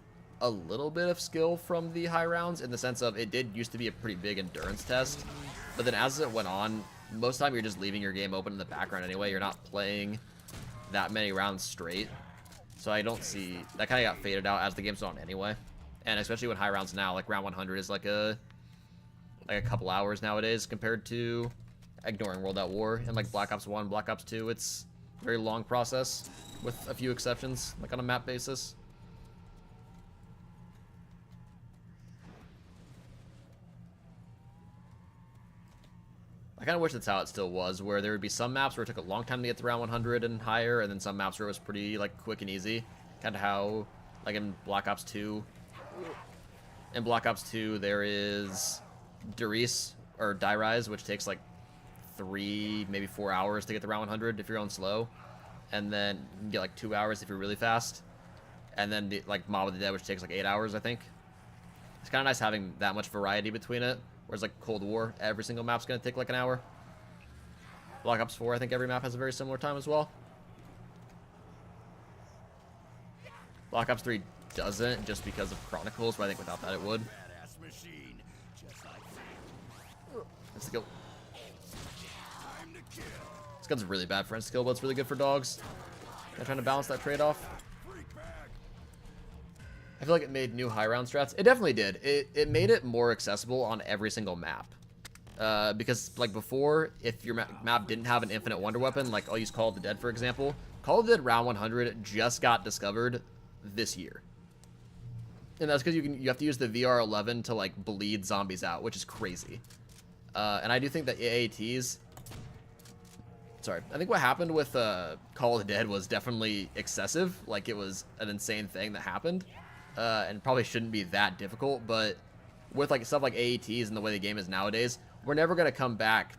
a little bit of skill from the high rounds, in the sense of it did used to be a pretty big endurance test. But then as it went on, most of the time you're just leaving your game open in the background anyway. You're not playing that many rounds straight. So I don't see... That kind of got faded out as the game's on anyway. And especially when high rounds now, like round 100 is like a couple hours nowadays compared to ignoring World at War. And like Black Ops 1, Black Ops 2, it's a very long process with a few exceptions, like on a map basis. I kind of wish that's how it still was, where there would be some maps where it took a long time to get to round 100 and higher, and then some maps where it was pretty, like, quick and easy. Kind of how, like, in Black Ops 2. In Black Ops 2, there is Darius, or Die-Rise, which takes, like, 3, maybe 4 hours to get to round 100 if you're on slow. And then you can get, like, 2 hours if you're really fast. And then, like, Mob of the Dead, which takes, like, 8 hours, I think. It's kind of nice having that much variety between it. Whereas, like, Cold War, every single map's going to take, like, an hour. Black Ops 4, I think every map has a very similar time as well. Black Ops 3 doesn't, just because of Chronicles, but I think without that it would. Badass machine. Just like that. Let's go. Time to kill. This gun's really bad for skill, but it's really good for dogs. I'm trying to balance that trade-off. Freak bag. I feel like it made new high round strats. It definitely did. It made it more accessible on every single map. Because, like, before, if your map didn't have an infinite wonder weapon, like, I'll use Call of the Dead, for example. Call of the Dead round 100 just got discovered this year. And that's because you have to use the VR11 to, like, bleed zombies out, which is crazy. And I do think that AATs... Sorry. I think what happened with Call of the Dead was definitely excessive. Like, it was an insane thing that happened. And probably shouldn't be that difficult, but with like stuff like AATs and the way the game is nowadays, we're never going to come back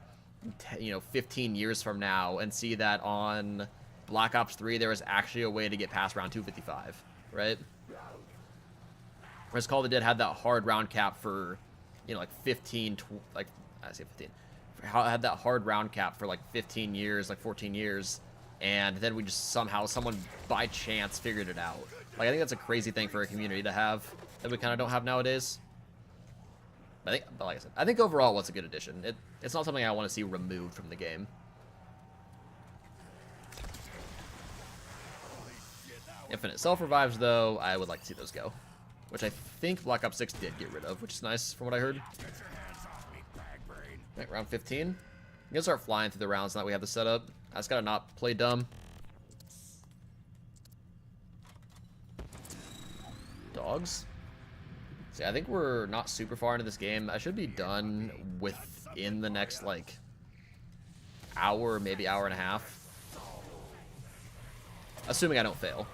15 years from now and see that on Black Ops 3 there was actually a way to get past round 255, right? Whereas Call of the Dead had that hard round cap for, like 15, like, I say 15, had that hard round cap for like 15 years, like 14 years, and then we just someone by chance figured it out. Like, I think that's a crazy thing for a community to have that we kind of don't have nowadays. But like I said, I think overall it's a good addition. It's not something I want to see removed from the game. Infinite self-revives, though, I would like to see those go. Which I think Black Ops 6 did get rid of, which is nice from what I heard. Get your hands off me, bag brain. Right, round 15. I'm gonna start flying through the rounds now that we have the setup. I just gotta not play dumb. Dogs. See, I think we're not super far into this game. I should be done within the next, like, hour, maybe hour and a half. Assuming I don't fail.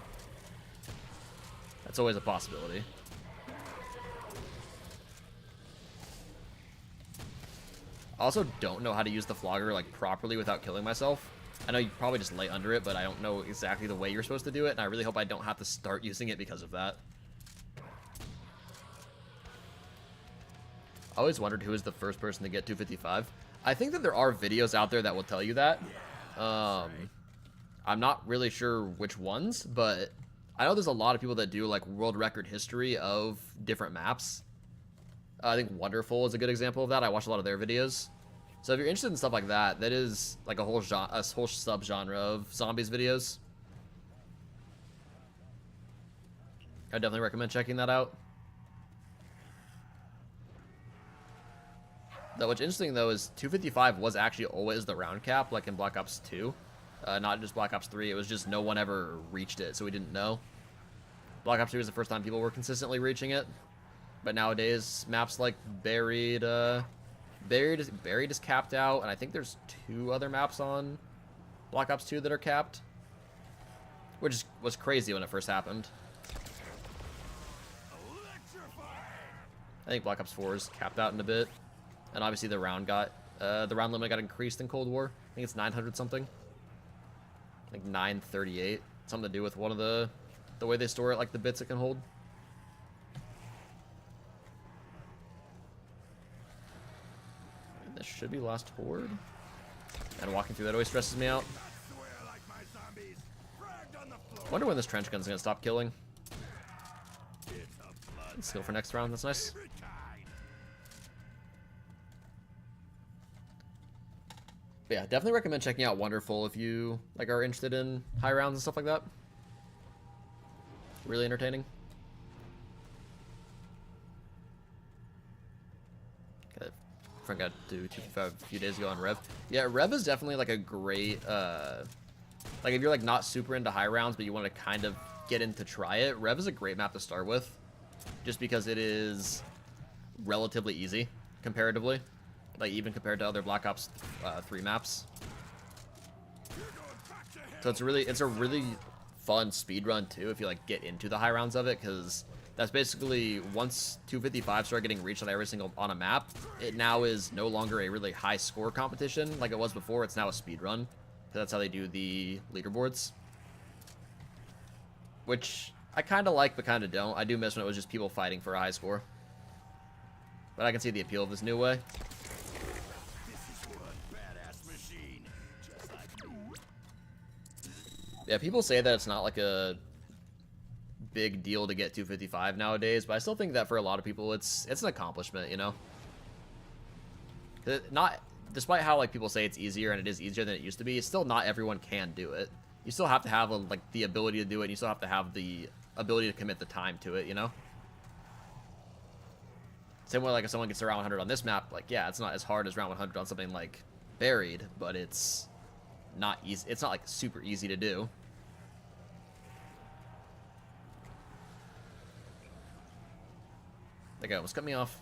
That's always a possibility. I also don't know how to use the flogger, like, properly without killing myself. I know you probably just lay under it, but I don't know exactly the way you're supposed to do it, and I really hope I don't have to start using it because of that. I always wondered who was the first person to get 255. I think that there are videos out there that will tell you that. I'm not really sure which ones, but I know there's a lot of people that do, like, world record history of different maps. I think Wonderful is a good example of that. I watch a lot of their videos. So if you're interested in stuff like that, that is like a whole sub-genre of zombies videos. I definitely recommend checking that out. What's interesting, though, is 255 was actually always the round cap, like in Black Ops 2. Not just Black Ops 3, it was just no one ever reached it, so we didn't know. Black Ops 3 was the first time people were consistently reaching it. But nowadays, maps like Buried is capped out, and I think there's 2 other maps on Black Ops 2 that are capped. Which was crazy when it first happened. I think Black Ops 4 is capped out in a bit. And obviously the round limit got increased in Cold War. I think it's 900 something. Like 938. Something to do with one of the way they store it, like the bits it can hold. And this should be last horde. And walking through that always stresses me out. Wonder when this trench gun's gonna stop killing. Let's go for next round. That's nice. But yeah, definitely recommend checking out Wonderful if you like are interested in high rounds and stuff like that. Really entertaining. I forgot to do 255 a few days ago on Rev. Yeah, Rev is definitely like a great like if you're like not super into high rounds but you want to kind of get in to try it, Rev is a great map to start with. Just because it is relatively easy comparatively. Like, even compared to other Black Ops 3 maps. So it's a really fun speed run too if you like get into the high rounds of it, because that's basically once 255 start getting reached on every single on a map, it now is no longer a really high score competition like it was before. It's now a speed run. That's how they do the leaderboards, which I kind of like but kind of don't. I do miss when it was just people fighting for a high score, but I can see the appeal of this new way. Yeah, people say that it's not like a big deal to get 255 nowadays, but I still think that for a lot of people it's an accomplishment, you know? Despite how like people say it's easier, and it is easier than it used to be, it's still not everyone can do it. You still have to have like the ability to do it, and you still have to have the ability to commit the time to it, you know? Same way like if someone gets to round 100 on this map, like yeah, it's not as hard as round 100 on something like Buried, but it's not easy. It's not like super easy to do. That guy almost cut me off.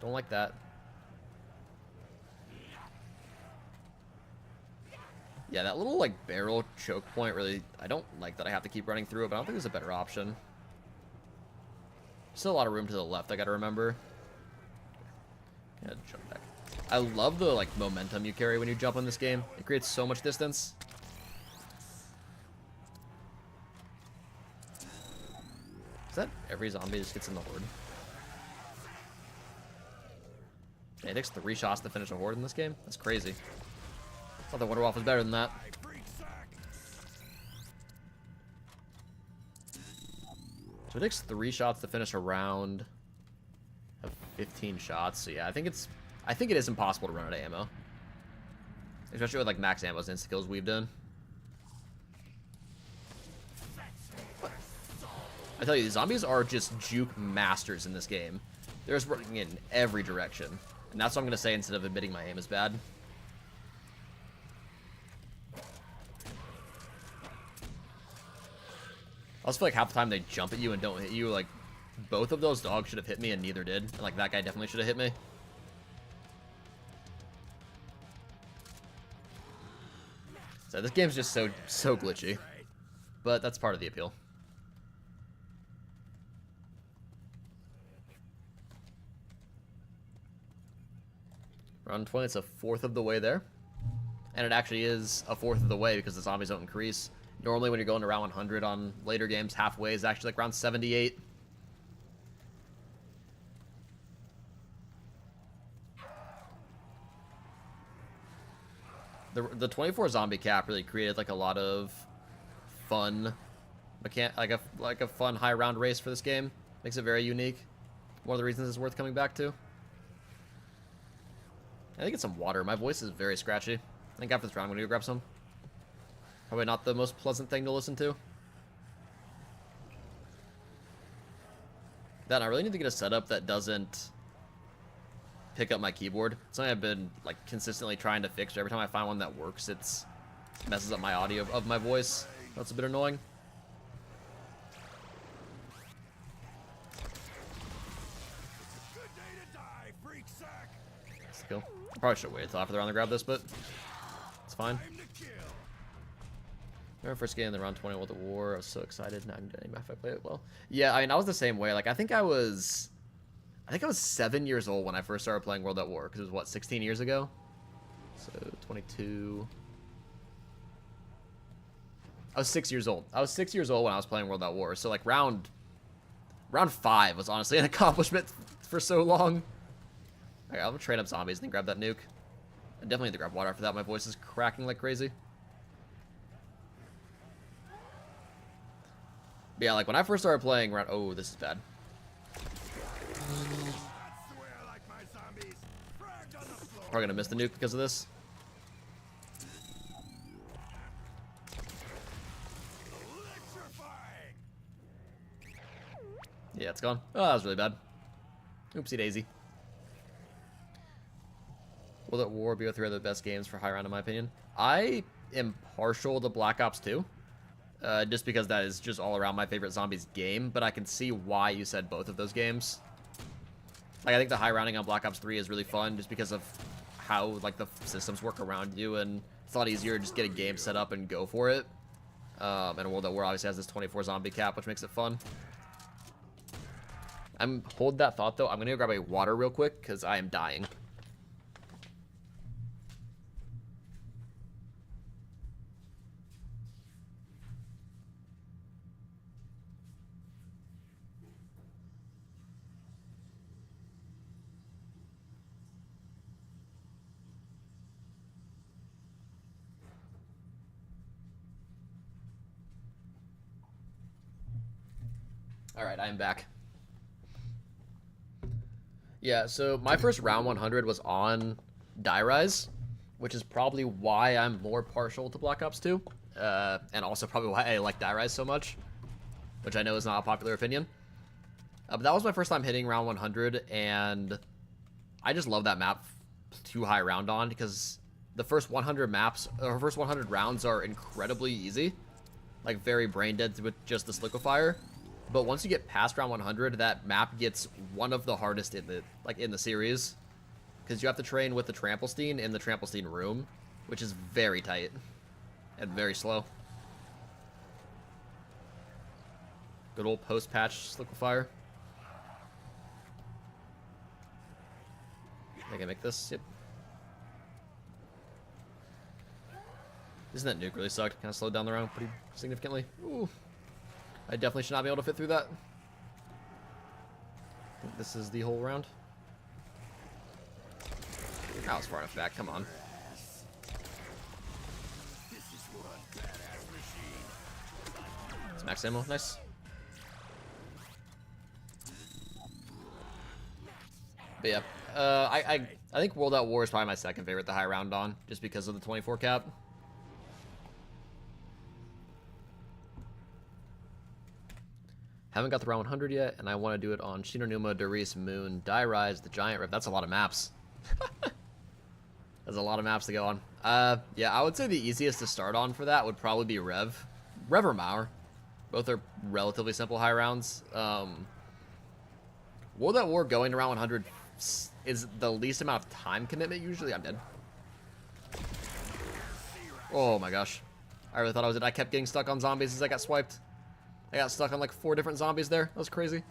Don't like that. Yeah, that little like barrel choke point really, I don't like that I have to keep running through it, but I don't think there's a better option. Still a lot of room to the left, I gotta remember. Yeah, jump back. I love the like momentum you carry when you jump in this game. It creates so much distance. Is that every zombie just gets in the horde? Yeah, it takes 3 shots to finish a horde in this game? That's crazy. I thought the Wonder Wolf was better than that. So it takes 3 shots to finish a round of 15 shots. So yeah, I think it is impossible to run out of ammo. Especially with like max ammo and insta-kills weaved in. I tell you, the zombies are just juke masters in this game. They're just working in every direction. And that's what I'm going to say instead of admitting my aim is bad. I also feel like half the time they jump at you and don't hit you, like, both of those dogs should have hit me and neither did. And, like, that guy definitely should have hit me. So this game's just so glitchy. But that's part of the appeal. Round 20, it's a fourth of the way there. And it actually is a fourth of the way because the zombies don't increase. Normally when you're going to round 100 on later games, halfway is actually like round 78. The 24 zombie cap really created like a lot of fun like a fun high round race for this game. Makes it very unique. One of the reasons it's worth coming back to. I think it's some water. My voice is very scratchy. I think after this round I'm gonna go grab some. Probably not the most pleasant thing to listen to. Then I really need to get a setup that doesn't pick up my keyboard. It's something I've been like consistently trying to fix. Every time I find one that works, it messes up my audio of my voice. That's a bit annoying. Good day to die, freak sack. Let's go. I probably should wait until after the round to grab this, but it's fine. Time to kill. Remember first game in the round 20 World at War. I was so excited. Now I'm getting back if I play it well. Yeah, I mean, I was the same way. Like, I think I was 7 years old when I first started playing World at War. Because it was, what, 16 years ago? So, 22. I was 6 years old. I was 6 years old when I was playing World at War. So, like, round 5 was honestly an accomplishment for so long. Alright, I'm gonna train up zombies and then grab that nuke. I definitely need to grab water after that. My voice is cracking like crazy. But yeah, like when I first started playing around... Oh, this is bad. Probably gonna miss the nuke because of this. Yeah, it's gone. Oh, that was really bad. Oopsie daisy. World at War, BO3 are the best games for high round in my opinion. I am partial to Black Ops 2. Just because that is just all around my favorite zombies game, but I can see why you said both of those games. Like, I think the high rounding on Black Ops 3 is really fun just because of how, like, the systems work around you, and it's a lot easier to just get a game set up and go for it. And World at War obviously has this 24 zombie cap, which makes it fun. Hold that thought, though. I'm gonna go grab a water real quick, because I am dying. Alright, I am back. Yeah, so my first round 100 was on Die Rise, which is probably why I'm more partial to Black Ops 2. And also probably why I like Die Rise so much, which I know is not a popular opinion. But that was my first time hitting round 100, and I just love that map to high round on, because the first 100 first 100 rounds are incredibly easy. Like, very brain dead with just this liquefier. But once you get past round 100, that map gets one of the hardest in the series, because you have to train with the Tramplestein in the Tramplestein room, which is very tight and very slow. Good old post-patch liquefier. I can make this. Yep. Isn't that nuke really sucked? Kind of slowed down the round pretty significantly. Ooh. I definitely should not be able to fit through that. I think this is the whole round. That was far enough back. Come on. It's max ammo. Nice. But yeah, I think World at War is probably my second favorite to high round on, just because of the 24 cap. Haven't got the round 100 yet, and I want to do it on Shinonuma, Doris, Moon, Die Rise, the Giant Rift. That's a lot of maps. There's a lot of maps to go on. Yeah, I would say the easiest to start on for that would probably be Rev or Mauer. Both are relatively simple high rounds. World at War going around 100 is the least amount of time commitment usually. I'm dead. Oh my gosh. I really thought I was dead. I kept getting stuck on zombies as I got swiped. I got stuck on like 4 different zombies there. That was crazy.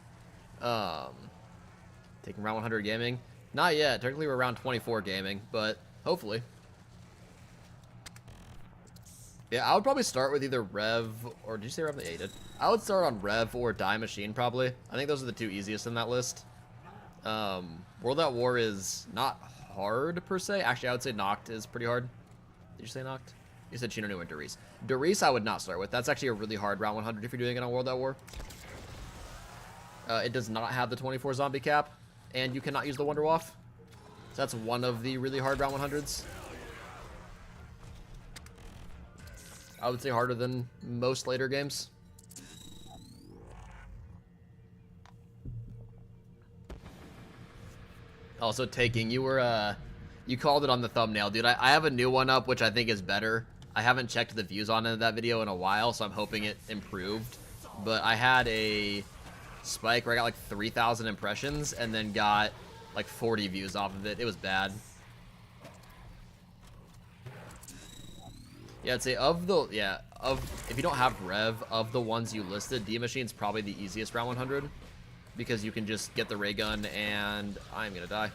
Taking round 100 gaming. Not yet. Technically we're around 24 gaming, but hopefully. Yeah, I would probably start with either Rev or did you say Rev? Yeah, you did. I would start on Rev or Die Machine probably. I think those are the 2 easiest in that list. World at War is not hard per se. Actually, I would say Noct is pretty hard. Did you say Noct? You said Shinonu and Darius. Darius I would not start with. That's actually a really hard round 100 if you're doing it on World at War. It does not have the 24 zombie cap, and you cannot use the Wonder Waff. So that's one of the really hard round 100s. I would say harder than most later games. Also, taking, you were, you called it on the thumbnail, dude. I have a new one up, which I think is better. I haven't checked the views on that video in a while, so I'm hoping it improved. But I had a spike where I got like 3,000 impressions and then got like 40 views off of it. It was bad. Yeah, I'd say if you don't have Rev, of the ones you listed, D Machine's probably the easiest round 100. Because you can just get the ray gun and I'm gonna die.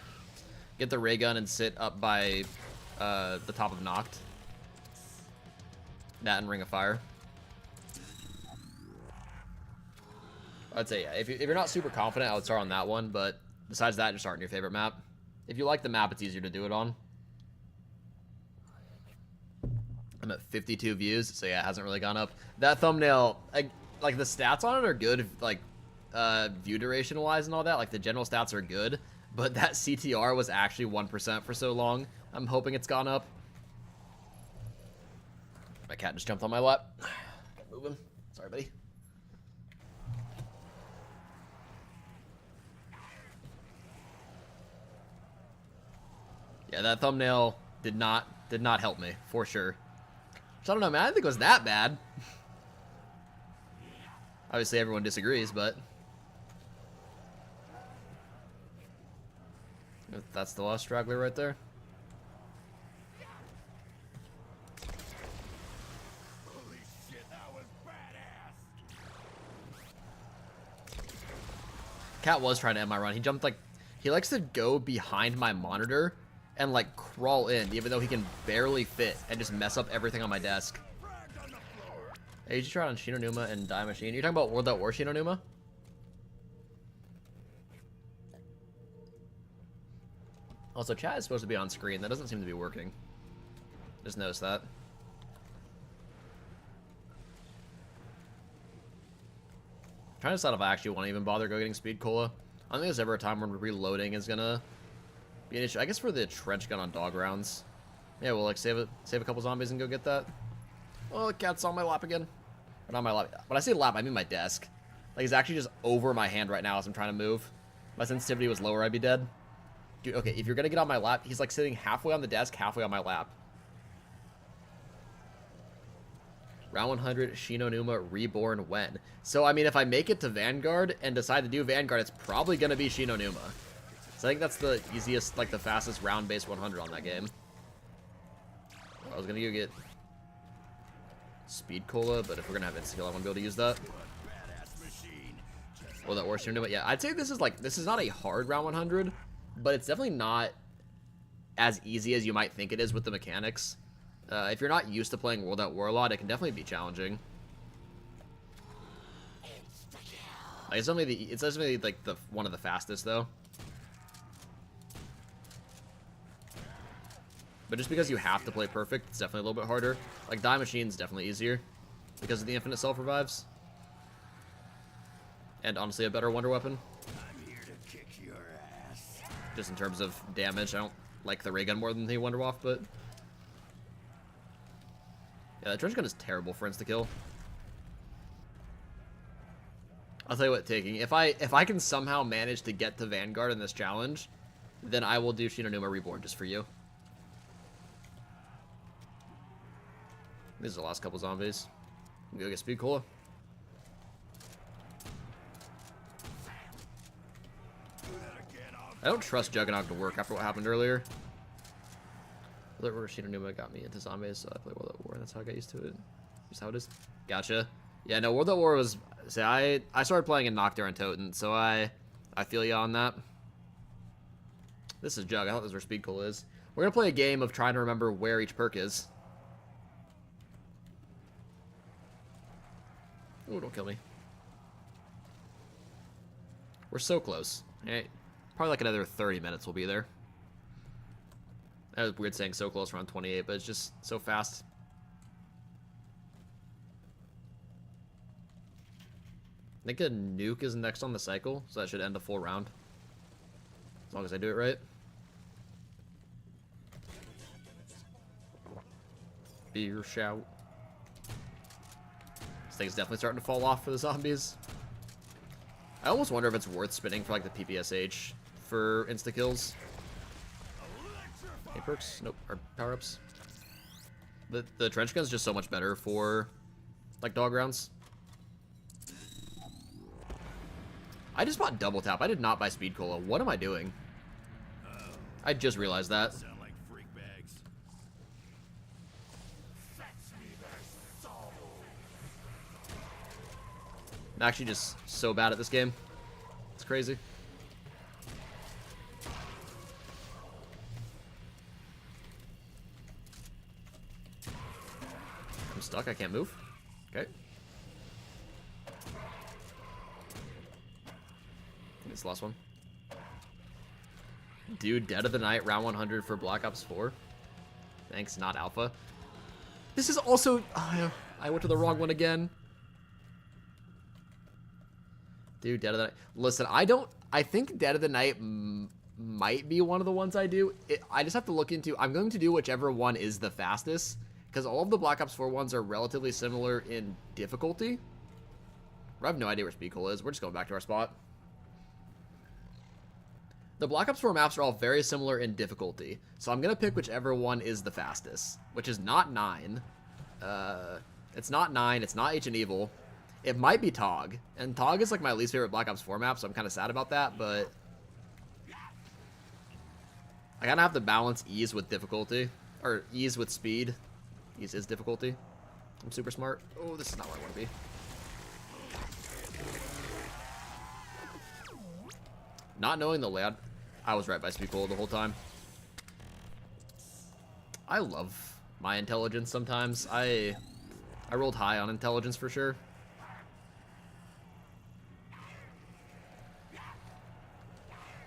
Get the ray gun and sit up by the top of Noct. That and Ring of Fire. I'd say, yeah, if you're not super confident, I would start on that one, but besides that, just start on your favorite map. If you like the map, it's easier to do it on. I'm at 52 views, so yeah, it hasn't really gone up. That thumbnail, like the stats on it are good, like view duration wise and all that. Like the general stats are good, but that CTR was actually 1% for so long. I'm hoping it's gone up. My cat just jumped on my lap. Can't move him. Sorry, buddy. Yeah, that thumbnail did not help me for sure. So I don't know, man. I didn't think it was that bad. Obviously, everyone disagrees, but that's the last straggler right there. Holy shit, that was badass. Cat was trying to end my run. He jumped like, he likes to go behind my monitor and like crawl in, even though he can barely fit and just mess up everything on my desk. Hey, you just tried on Shinonuma and Die Machine. You're talking about World at War Shinonuma? Also, chat is supposed to be on screen. That doesn't seem to be working. Just noticed that. I'm trying to decide if I actually want to even bother go getting Speed Cola. I don't think there's ever a time when reloading is gonna be an issue. I guess for the trench gun on dog rounds. Yeah, we'll like save a couple zombies and go get that. Oh, the cat's on my lap again. Or not my lap. When I say lap, I mean my desk. Like, he's actually just over my hand right now as I'm trying to move. If my sensitivity was lower, I'd be dead. Dude, okay, if you're gonna get on my lap, he's like sitting halfway on the desk, halfway on my lap. Round 100, Shinonuma Reborn when? So, I mean, if I make it to Vanguard and decide to do Vanguard, it's probably gonna be Shinonuma. So I think that's the easiest, like the fastest round-based 100 on that game. I was gonna go get Speed Cola, but if we're gonna have insta-kill, I wanna be able to use that. Well, that works. But yeah, I'd say this is not a hard round 100, but it's definitely not as easy as you might think it is with the mechanics. If you're not used to playing World at War a lot, it can definitely be challenging. Like, it's definitely like the one of the fastest though. But just because you have to play perfect, it's definitely a little bit harder. Like, Die Machine's definitely easier because of the infinite self-revives. And honestly, a better wonder weapon. I'm here to kick your ass. Just in terms of damage, I don't like the ray gun more than the Wonder Waff, but yeah, that trench gun is terrible for insta-kill. I'll tell you what, taking if I can somehow manage to get to Vanguard in this challenge, then I will do Shinonuma Reborn just for you. These are the last couple zombies. Go get Speed Cola. I don't trust Juggernaut to work after what happened earlier. Rashida Numa got me into zombies, so I played World at War, and that's how I got used to it. Just how it is. Gotcha. Yeah, no, World at War was... See, I started playing in Nocturne and Toten, so I feel you on that. This is Jug. I thought this was where Speed Cola is. We're going to play a game of trying to remember where each perk is. Ooh, don't kill me. We're so close. Right? Probably like another 30 minutes we'll be there. That was weird saying so close around 28, but it's just so fast. I think a nuke is next on the cycle, so that should end a full round. As long as I do it right. Beer shout. This thing's definitely starting to fall off for the zombies. I almost wonder if it's worth spinning for like the PPSH for insta-kills. Hey, perks? Nope. Or power-ups. The trench gun's just so much better for like dog rounds. I just bought double tap. I did not buy speed cola. What am I doing? I just realized that. Sound like freak bags. I'm actually just so bad at this game. It's crazy. I'm stuck. I can't move. Okay. It's the last one. Dude, Dead of the Night, round 100 for Black Ops 4. Thanks, not Alpha. This is also... I went to the wrong one again. Dude, Dead of the Night. Listen, I think Dead of the Night might be one of the ones I do. I just have to look into... I'm going to do whichever one is the fastest. Because all of the Black Ops 4 ones are relatively similar in difficulty. I have no idea where Speed Cola is. We're just going back to our spot. The Black Ops 4 maps are all very similar in difficulty, so I'm going to pick whichever one is the fastest, which is not 9. It's not 9, it's not Ancient Evil. It might be TOG, and TOG is like my least favorite Black Ops 4 map, so I'm kind of sad about that, but... I kind of have to balance ease with difficulty, or ease with speed. Ease is difficulty. I'm super smart. Oh, this is not where I want to be. Not knowing the layout, I was right by Speed Cola the whole time. I love my intelligence sometimes. I rolled high on intelligence for sure.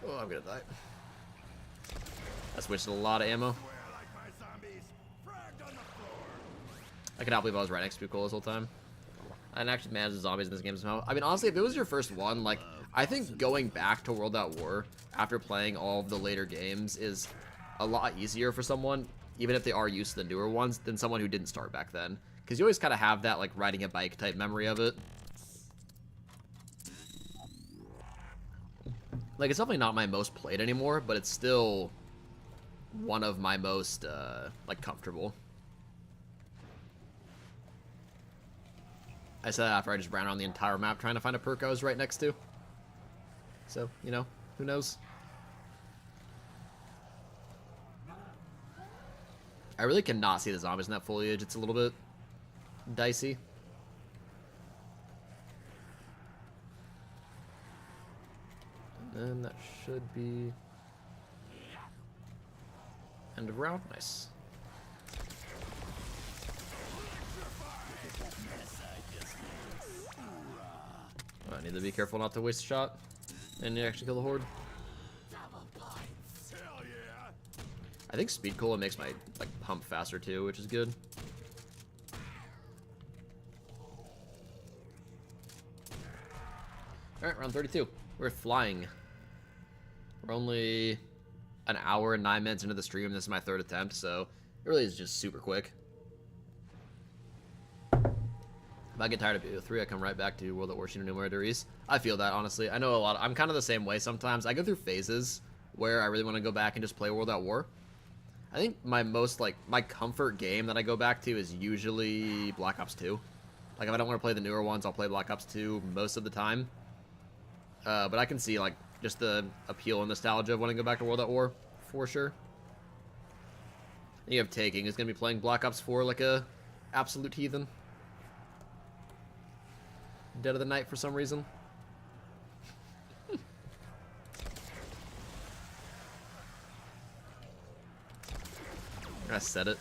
Oh, I'm gonna die. That's wasted a lot of ammo. I cannot believe I was right next to Speed Cola this whole time. I didn't actually manage the zombies in this game somehow. I mean, honestly, if it was your first one, like, I think going back to World at War after playing all of the later games is a lot easier for someone, even if they are used to the newer ones, than someone who didn't start back then. Because you always kind of have that, like, riding a bike type memory of it. Like, it's definitely not my most played anymore, but it's still one of my most, like, comfortable. I said that after I just ran around the entire map trying to find a perk I was right next to. So, you know, who knows? I really cannot see the zombies in that foliage. It's a little bit dicey. And then that should be end of round. Nice. I need to be careful not to waste a shot and actually kill the horde. I think Speed Cola makes my like pump faster too, which is good. Alright, round 32. We're flying. We're only an hour and 9 minutes into the stream. This is my 3rd attempt, so it really is just super quick. If I get tired of BO3, I come right back to World at War No More Degrees. I feel that, honestly. I know a lot. I'm kind of the same way sometimes. I go through phases where I really want to go back and just play World at War. I think my most, like, my comfort game that I go back to is usually Black Ops 2. Like, if I don't want to play the newer ones, I'll play Black Ops 2 most of the time. But I can see, like, Just the appeal and nostalgia of wanting to go back to World at War, for sure. And you have Taking, who's going to be playing Black Ops 4 like a absolute heathen. Dead of the Night for some reason. I said it.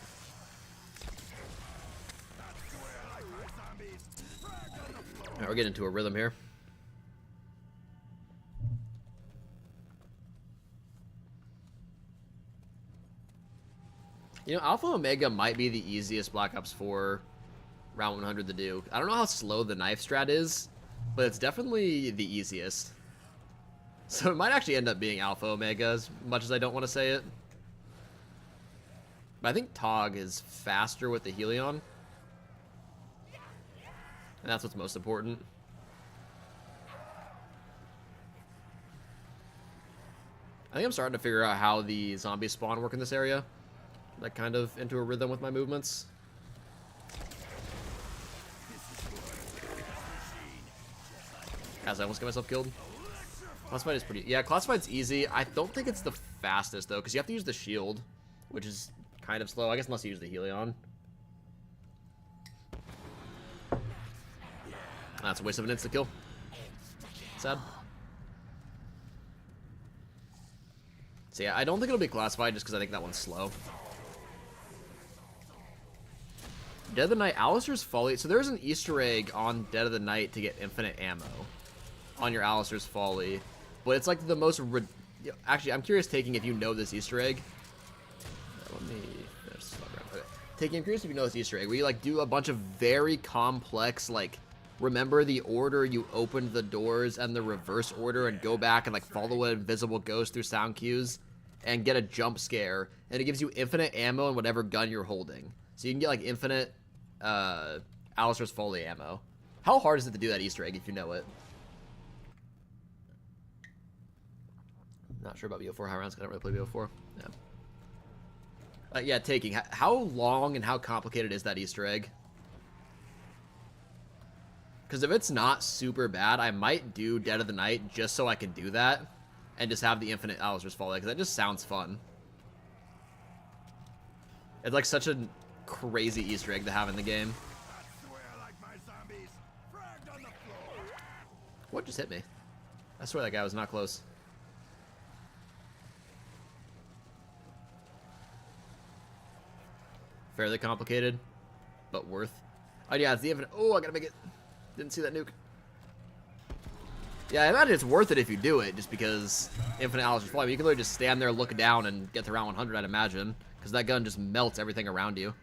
Alright, we're getting into a rhythm here. You know, Alpha Omega might be the easiest Black Ops 4 round 100 to do. I don't know how slow the knife strat is, but it's definitely the easiest. So it might actually end up being Alpha Omega, as much as I don't want to say it. But I think Tog is faster with the Helion. And that's what's most important. I think I'm starting to figure out how the zombie spawn work in this area. Like, kind of into a rhythm with my movements. As I almost get myself killed. Classified is pretty... Yeah, Classified's easy. I don't think it's the fastest, though, because you have to use the shield, which is kind of slow. I guess unless you use the Helion. That's a waste of an insta-kill. Sad. So yeah, I don't think it'll be Classified just because I think that one's slow. Dead of the Night, Alistair's Folly. So there's an Easter egg on Dead of the Night to get infinite ammo on your Alistair's Folly. But it's like the most... Actually, I'm curious, Taking, if you know this Easter egg. Let me... Okay. Taking, I'm curious if you know this Easter egg, where you like do a bunch of very complex, like, remember the order you opened the doors and the reverse order and go back and like follow an invisible ghost through sound cues and get a jump scare, and it gives you infinite ammo in whatever gun you're holding. So you can get like infinite Alistair's Folly ammo. How hard is it to do that Easter egg if you know it? Not sure about BO4 high rounds, because I don't really play BO4. Yeah. Yeah, Taking. How long and how complicated is that Easter egg? Because if it's not super bad, I might do Dead of the Night just so I can do that. And just have the infinite Alistair's Folly, because that just sounds fun. It's like such a crazy Easter egg to have in the game. What just hit me? I swear that guy was not close. Fairly complicated, but worth. Oh yeah, it's the infinite. Oh, I gotta make it. Didn't see that nuke. Yeah, I imagine it's worth it if you do it, just because infinite Alistair's Folly. You can literally just stand there, look down, and get to round 100, I'd imagine. Because that gun just melts everything around you.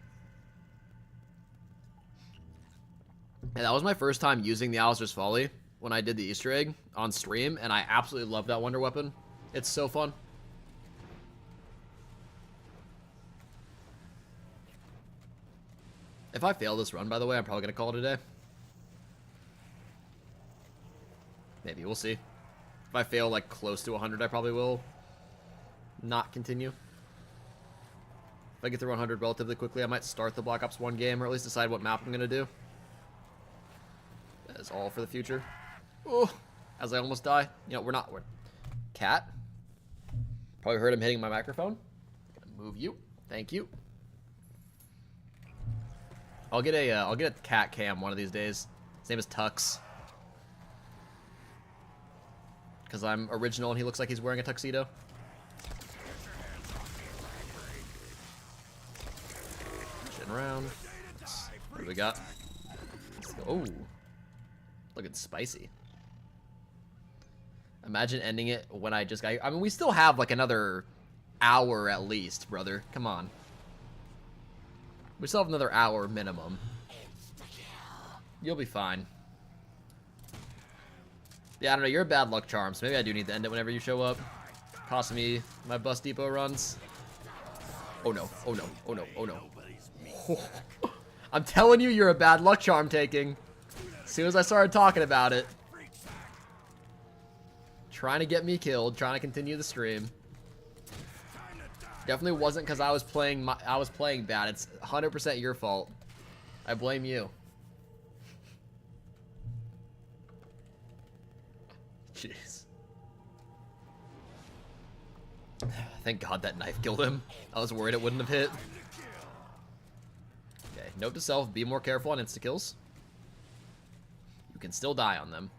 And that was my first time using the Alistair's Folly when I did the Easter egg on stream, and I absolutely love that wonder weapon. It's so fun. If I fail this run, by the way, I'm probably going to call it a day. Maybe, we'll see. If I fail, like, close to 100, I probably will not continue. If I get through 100 relatively quickly, I might start the Black Ops 1 game, or at least decide what map I'm going to do. That is all for the future. Oh, as I almost die. You know, we're Cat. Probably heard him hitting my microphone. Gonna move you. Thank you. I'll get a cat cam one of these days. His name is Tux. Because I'm original and he looks like he's wearing a tuxedo. Shitting around. What do we got? Oh. Looking spicy. Imagine ending it when I just got... I mean, we still have like another hour at least, brother. Come on. We still have another hour minimum. You'll be fine. Yeah, I don't know. You're a bad luck charm, so maybe I do need to end it whenever you show up. Costing me my bus depot runs. Oh no. Oh no. Oh no. Oh no. Oh. I'm telling you, you're a bad luck charm, Taking. As soon as I started talking about it. Trying to get me killed. Trying to continue the stream. Definitely wasn't because I was playing bad. It's 100% your fault. I blame you. Jeez. Thank God that knife killed him. I was worried it wouldn't have hit. Okay, note to self, be more careful on insta-kills. You can still die on them.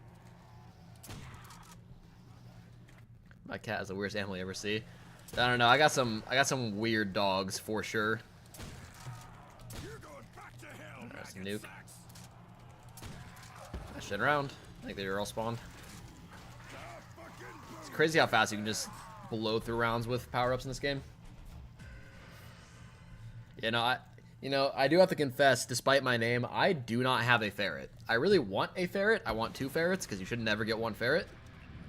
My cat is the weirdest animal you ever see. I don't know, I got some weird dogs for sure. There's a nuke. That shit around. I think they were all spawned. It's crazy how fast you can just blow through rounds with power-ups in this game. You know, I do have to confess, despite my name, I do not have a ferret. I really want a ferret. I want 2 ferrets, because you should never get 1 ferret.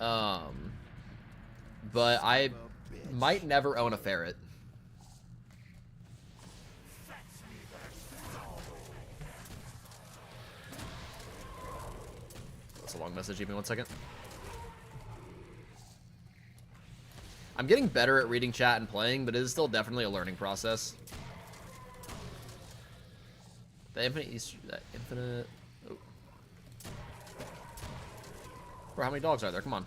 But I might never own a ferret. That's a long message. Give me 1 second. I'm getting better at reading chat and playing, but it is still definitely a learning process. The infinite oh. Bro, how many dogs are there? Come on.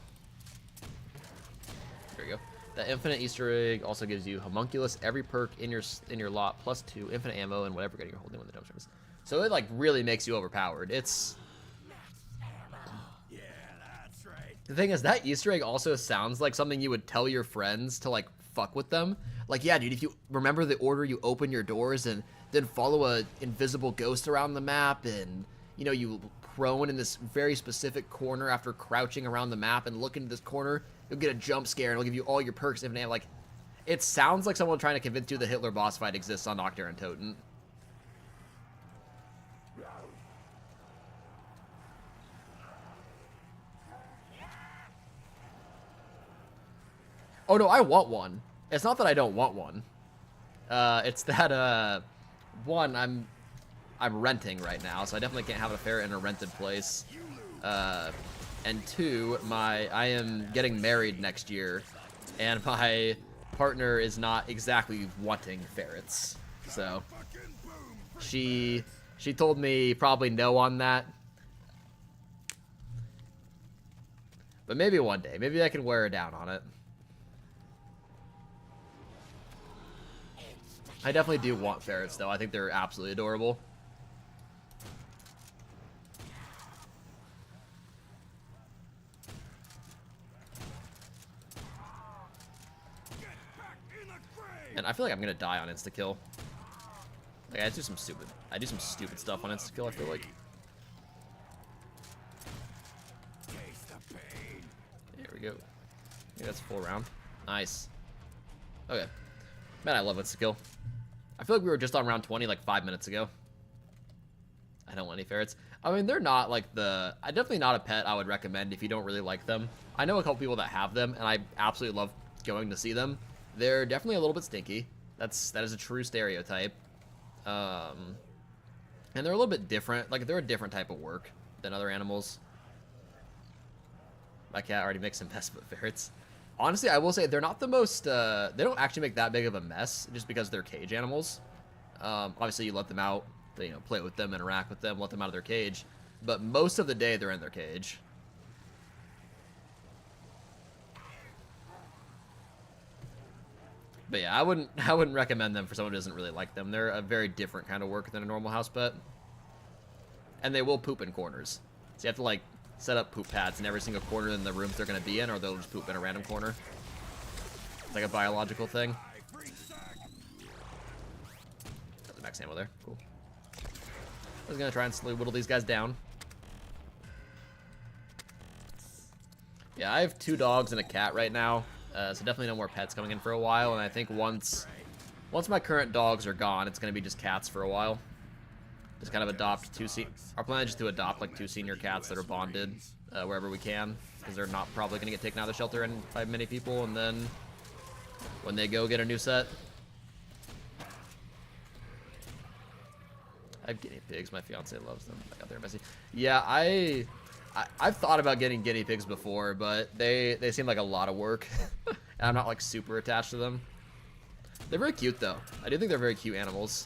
There we go. The infinite Easter egg also gives you homunculus, every perk in your lot, +2 infinite ammo, and whatever gun you're holding when the dump service. So it like really makes you overpowered. It's the thing is, that Easter egg also sounds like something you would tell your friends to, like, fuck with them. Like, yeah, dude, if you remember the order you open your doors and then follow a invisible ghost around the map and, you know, you prone in this very specific corner after crouching around the map and look into this corner, you'll get a jump scare and it'll give you all your perks. And, like, it sounds like someone trying to convince you the Hitler boss fight exists on Nocturne and Toten. Oh no, I want one. It's not that I don't want one. It's that one, I'm renting right now, so I definitely can't have a ferret in a rented place. And 2, I am getting married next year, and my partner is not exactly wanting ferrets. So she told me probably no on that. But maybe one day. Maybe I can wear her down on it. I definitely do want ferrets, though. I think they're absolutely adorable. And I feel like I'm gonna die on insta-kill. Like, I do some stupid stuff on insta-kill, I feel like. There we go. I think that's a full round. Nice. Okay. Man, I love insta-kill. I feel like we were just on round 20 like 5 minutes ago. I don't want any ferrets. I mean, they're not like definitely not a pet I would recommend if you don't really like them. I know a couple people that have them, and I absolutely love going to see them. They're definitely a little bit stinky. That is a true stereotype. And they're a little bit different. Like, they're a different type of work than other animals. My cat already makes a mess with ferrets. Honestly, I will say they're not the most, they don't actually make that big of a mess just because they're cage animals. Obviously, you let them out, you know, play with them, interact with them, let them out of their cage. But most of the day, they're in their cage. But yeah, I wouldn't recommend them for someone who doesn't really like them. They're a very different kind of work than a normal house pet. And they will poop in corners. So you have to, like, set up poop pads in every single corner in the rooms they're going to be in, or they'll just poop in a random corner. It's like a biological thing. Got the max ammo there. Cool. I was going to try and slowly whittle these guys down. Yeah, I have 2 dogs and a cat right now, so definitely no more pets coming in for a while, and I think once my current dogs are gone, it's going to be just cats for a while. Just kind of adopt our plan is just to adopt like 2 senior cats that are bonded wherever we can, because they're not probably going to get taken out of the shelter by many people, and then when they go get a new set. I have guinea pigs. My fiance loves them. I got there messy. Yeah, I've thought about getting guinea pigs before, but they seem like a lot of work, and I'm not like super attached to them. They're very cute though. I do think they're very cute animals.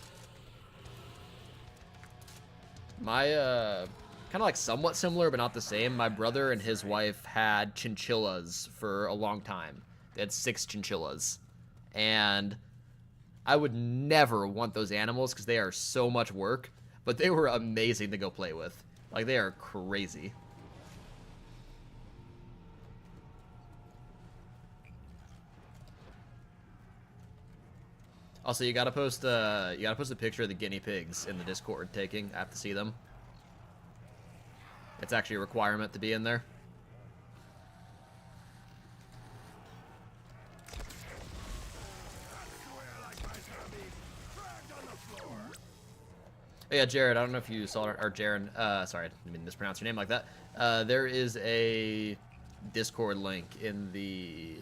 My, kind of like somewhat similar, but not the same. My brother and his wife had chinchillas for a long time. They had 6 chinchillas. And I would never want those animals because they are so much work, but they were amazing to go play with. Like, they are crazy. Also, you gotta post a picture of the guinea pigs in the Discord taking. I have to see them. It's actually a requirement to be in there. Oh, yeah, Jared, I don't know if you saw it, or Jaren, sorry, I didn't mean to mispronounce your name like that. There is a Discord link in the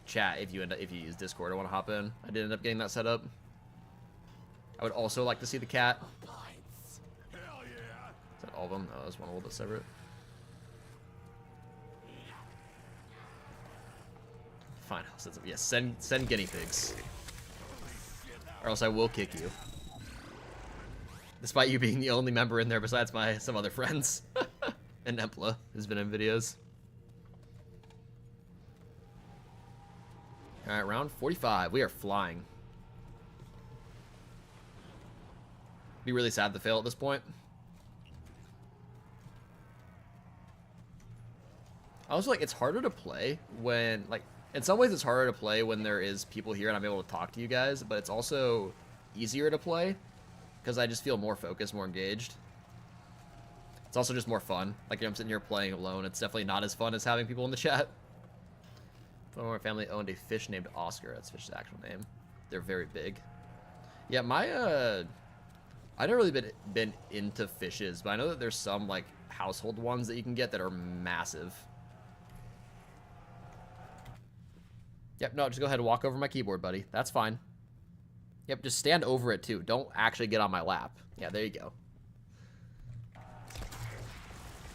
chat if you use Discord or want to hop in. I did end up getting that set up. I would also like to see the cat. Is that all of them? Oh, there's one a little bit separate. Fine. Yes, send guinea pigs. Or else I will kick you. Despite you being the only member in there besides some other friends. And Empla has been in videos. Alright, round 45. We are flying. Be really sad to fail at this point. I was like, it's harder to play when, like, in some ways it's harder to play when there is people here and I'm able to talk to you guys, but it's also easier to play because I just feel more focused, more engaged. It's also just more fun. Like, I'm sitting here playing alone. It's definitely not as fun as having people in the chat. My family owned a fish named Oscar. That's Fish's actual name. They're very big. Yeah, I've never really been into fishes, but I know that there's some, like, household ones that you can get that are massive. Yep, no, just go ahead and walk over my keyboard, buddy. That's fine. Yep, just stand over it, too. Don't actually get on my lap. Yeah, there you go.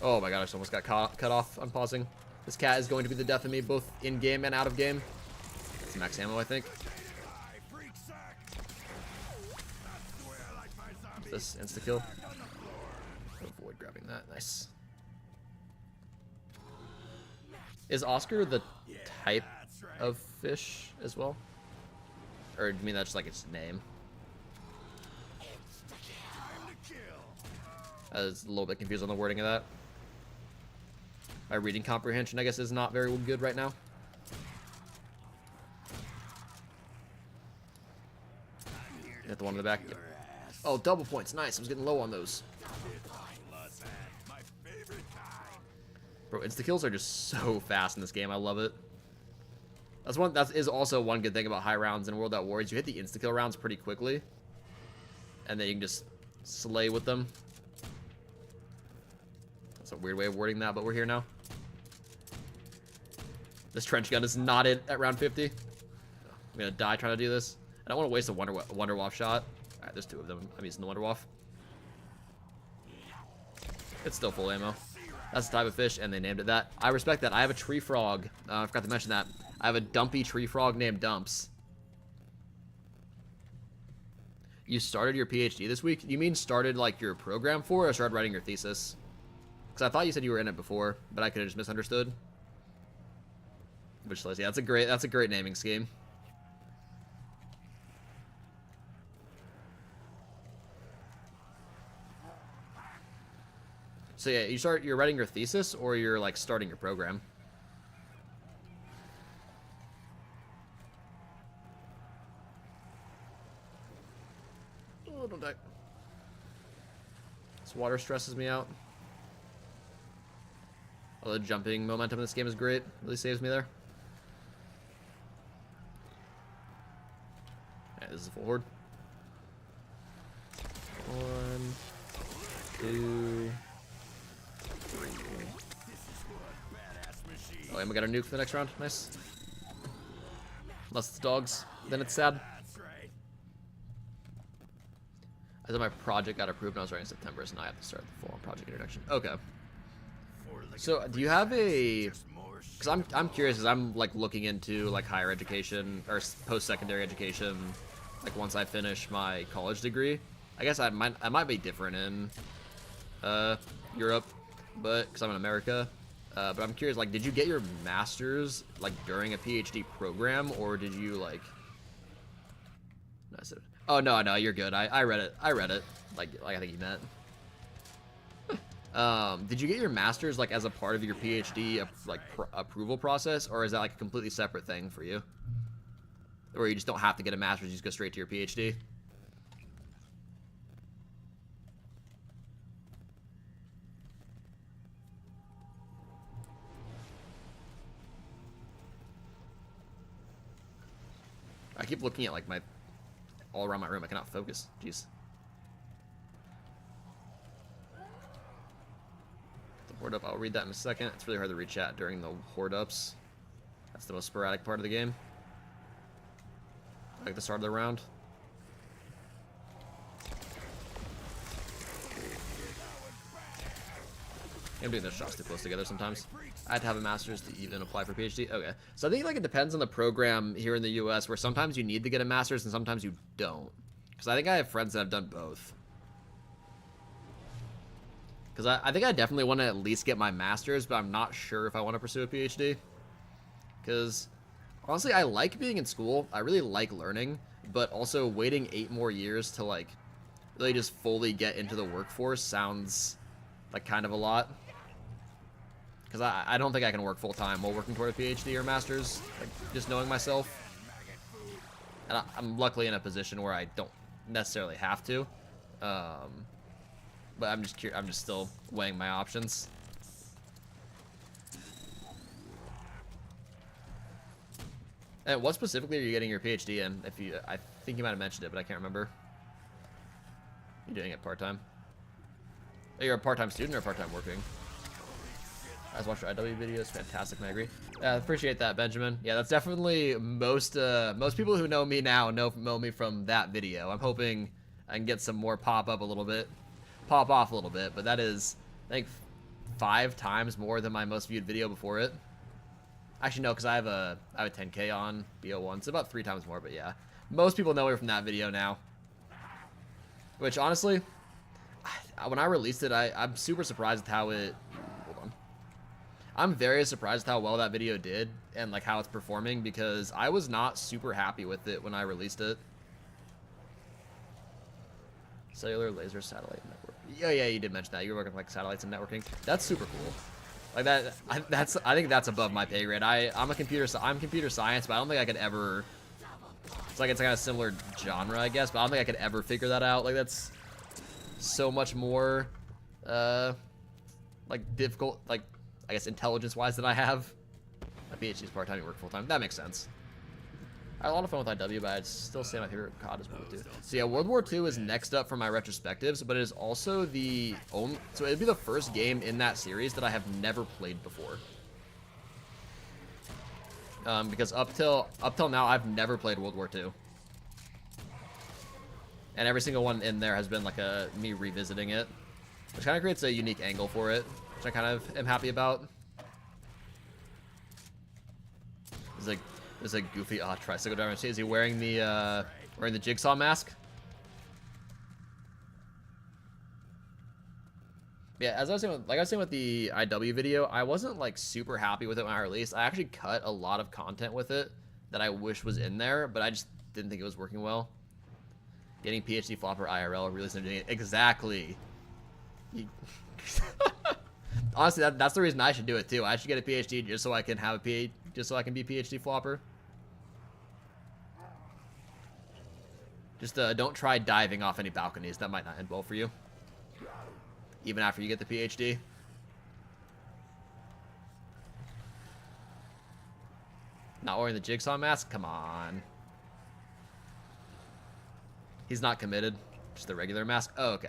Oh my god, I just almost got cut off on pausing. This cat is going to be the death of me, both in-game and out-of-game. It's max ammo, I think. This insta-kill. Avoid grabbing that. Nice. Is Oscar the type of fish as well? Or do you mean that's just like its name? I was a little bit confused on the wording of that. My reading comprehension, I guess, is not very good right now. Hit the one in the back. Yep. Oh, double points. Nice. I was getting low on those. Bro, insta-kills are just so fast in this game. I love it. That is also one good thing about high rounds in World at War. You hit the insta-kill rounds pretty quickly. And then you can just slay with them. That's a weird way of wording that, but we're here now. This trench gun is not it at round 50. I'm gonna die trying to do this. I don't want to waste a Wonder Waff shot. Alright, there's 2 of them. I'm using the Wonder Waff. It's still full ammo. That's the type of fish, and they named it that. I respect that. I have a tree frog. I forgot to mention that. I have a dumpy tree frog named Dumps. You started your PhD this week? You mean started, like, your program for it, or started writing your thesis? Because I thought you said you were in it before, but I could have just misunderstood. Which, yeah, that's a great naming scheme. So yeah, you're writing your thesis, or you're like starting your program? Oh, don't die. This water stresses me out. Although jumping momentum in this game is great. Really saves me there. Alright, this is a full horde. 1, 2, 3. Oh, and we got a nuke for the next round. Nice. Unless it's dogs, then it's sad. I thought my project got approved and I was writing in September, so now I have to start the full-on project introduction. Okay. So, do you have a... Because I'm curious, because I'm, like, looking into, like, higher education, or post-secondary education, like, once I finish my college degree. I guess I might be different in Europe, but because I'm in America. But I'm curious, like, did you get your master's like during a PhD program, or did you like? No, I said, oh no, you're good. I read it. I read it. Like I think you meant. Did you get your master's like as a part of your PhD approval process, or is that like a completely separate thing for you? Or you just don't have to get a master's, you just go straight to your PhD? I keep looking at like my all around my room. I cannot focus. Jeez. The horde up. I'll read that in a second. It's really hard to read chat during the horde ups. That's the most sporadic part of the game. Like the start of the round. I'm doing those shots too close together sometimes. I had to have a master's to even apply for PhD. Okay, so I think like it depends on the program here in the U.S. where sometimes you need to get a master's and sometimes you don't. Because I think I have friends that have done both. Because I think I definitely want to at least get my master's, but I'm not sure if I want to pursue a PhD. Because honestly, I like being in school. I really like learning, but also waiting 8 more years to like really just fully get into the workforce sounds like kind of a lot. Because I don't think I can work full-time while working toward a PhD or master's, like, just knowing myself. And I'm luckily in a position where I don't necessarily have to. But I'm just still weighing my options. And what specifically are you getting your PhD in? I think you might have mentioned it, but I can't remember. You're doing it part-time. Oh, you're a part-time student or part-time working? I was watching IW videos, fantastic, I agree. Appreciate that, Benjamin. Yeah, that's definitely most people who know me now know me from that video. I'm hoping I can get some more pop off a little bit, but that is, I think, 5 times more than my most viewed video before it. Actually, no, because I have a 10K on BO1, so about 3 times more, but yeah. Most people know me from that video now. Which, honestly, when I released it, I'm super surprised at how it... I'm very surprised how well that video did and like how it's performing because I was not super happy with it when I released it. Cellular laser satellite network. Yeah, you did mention that. You were working like satellites and networking. That's super cool. Like that. I think that's above my pay grade. I'm computer science, but I don't think I could ever. It's kind of similar genre, I guess, but I don't think I could ever figure that out. Like that's so much more, like difficult. Like. I guess intelligence-wise that I have. My PhD is part-time, you work full-time. That makes sense. I had a lot of fun with IW, but I'd still say my favorite COD is World War II. So yeah, World War II is next up for my retrospectives, but it is also the only... So it'd be the first game in that series that I have never played before. Because up till now, I've never played World War II. And every single one in there has been like me revisiting it. Which kind of creates a unique angle for it. Which I kind of am happy about. There's a goofy tricycle driver. Is he wearing the jigsaw mask? Yeah, as I was saying with the IW video, I wasn't like super happy with it when I released. I actually cut a lot of content with it that I wish was in there, but I just didn't think it was working well. Getting PhD flopper IRL, releasing it exactly. Honestly, that's the reason I should do it too. I should get a PhD just so I can have a PhD, just so I can be PhD flopper. Just don't try diving off any balconies. That might not end well for you. Even after you get the PhD. Not wearing the jigsaw mask? Come on. He's not committed. Just the regular mask? Oh, okay.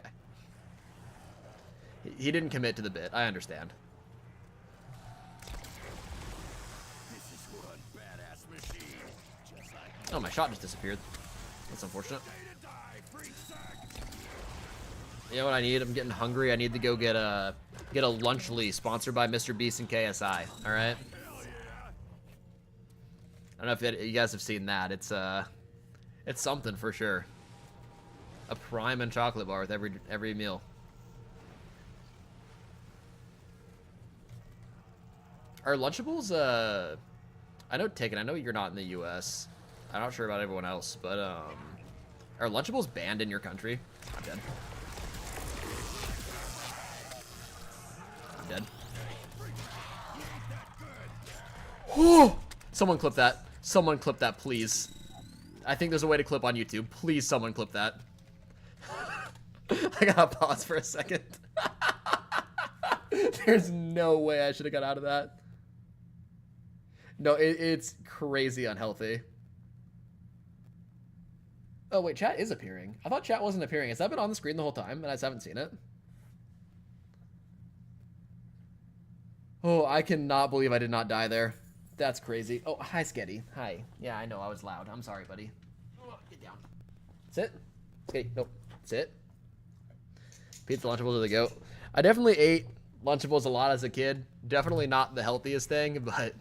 He didn't commit to the bit. I understand. Oh, my shot just disappeared. That's unfortunate. You know what I need? I'm getting hungry. I need to go get a Lunchly sponsored by Mr. Beast and KSI. All right. I don't know if you guys have seen that. It's something for sure. A prime and chocolate bar with every meal. Are Lunchables, I know Taken, I know you're not in the US. I'm not sure about everyone else, but, are Lunchables banned in your country? I'm dead. I'm dead. Oh! Someone clip that. Someone clip that, please. I think there's a way to clip on YouTube. Please, someone clip that. I gotta pause for a second. There's no way I should have got out of that. No, it's crazy unhealthy. Oh, wait, chat is appearing. I thought chat wasn't appearing. Has that been on the screen the whole time and I just haven't seen it? Oh, I cannot believe I did not die there. That's crazy. Oh, hi, Sketty. Hi. Yeah, I know I was loud. I'm sorry, buddy. Oh, get down. Sit. Sketty, nope. Sit. Pizza Lunchables are the goat. I definitely ate Lunchables a lot as a kid. Definitely not the healthiest thing, but...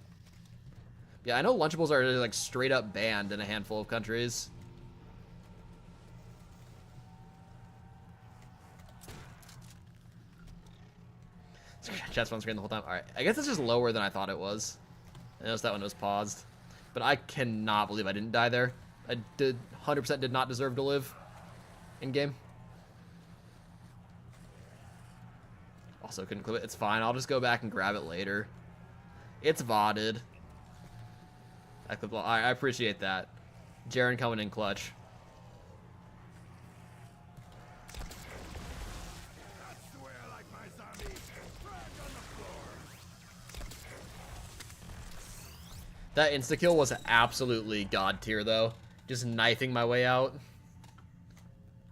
Yeah, I know Lunchables are like straight up banned in a handful of countries. Chat's on screen the whole time. Alright, I guess it's just lower than I thought it was. I noticed that one was paused. But I cannot believe I didn't die there. I 100% did not deserve to live in-game. Also couldn't clip it. It's fine. I'll just go back and grab it later. It's VODed. I appreciate that. Jaren coming in clutch. That insta-kill was absolutely god tier, though. Just knifing my way out.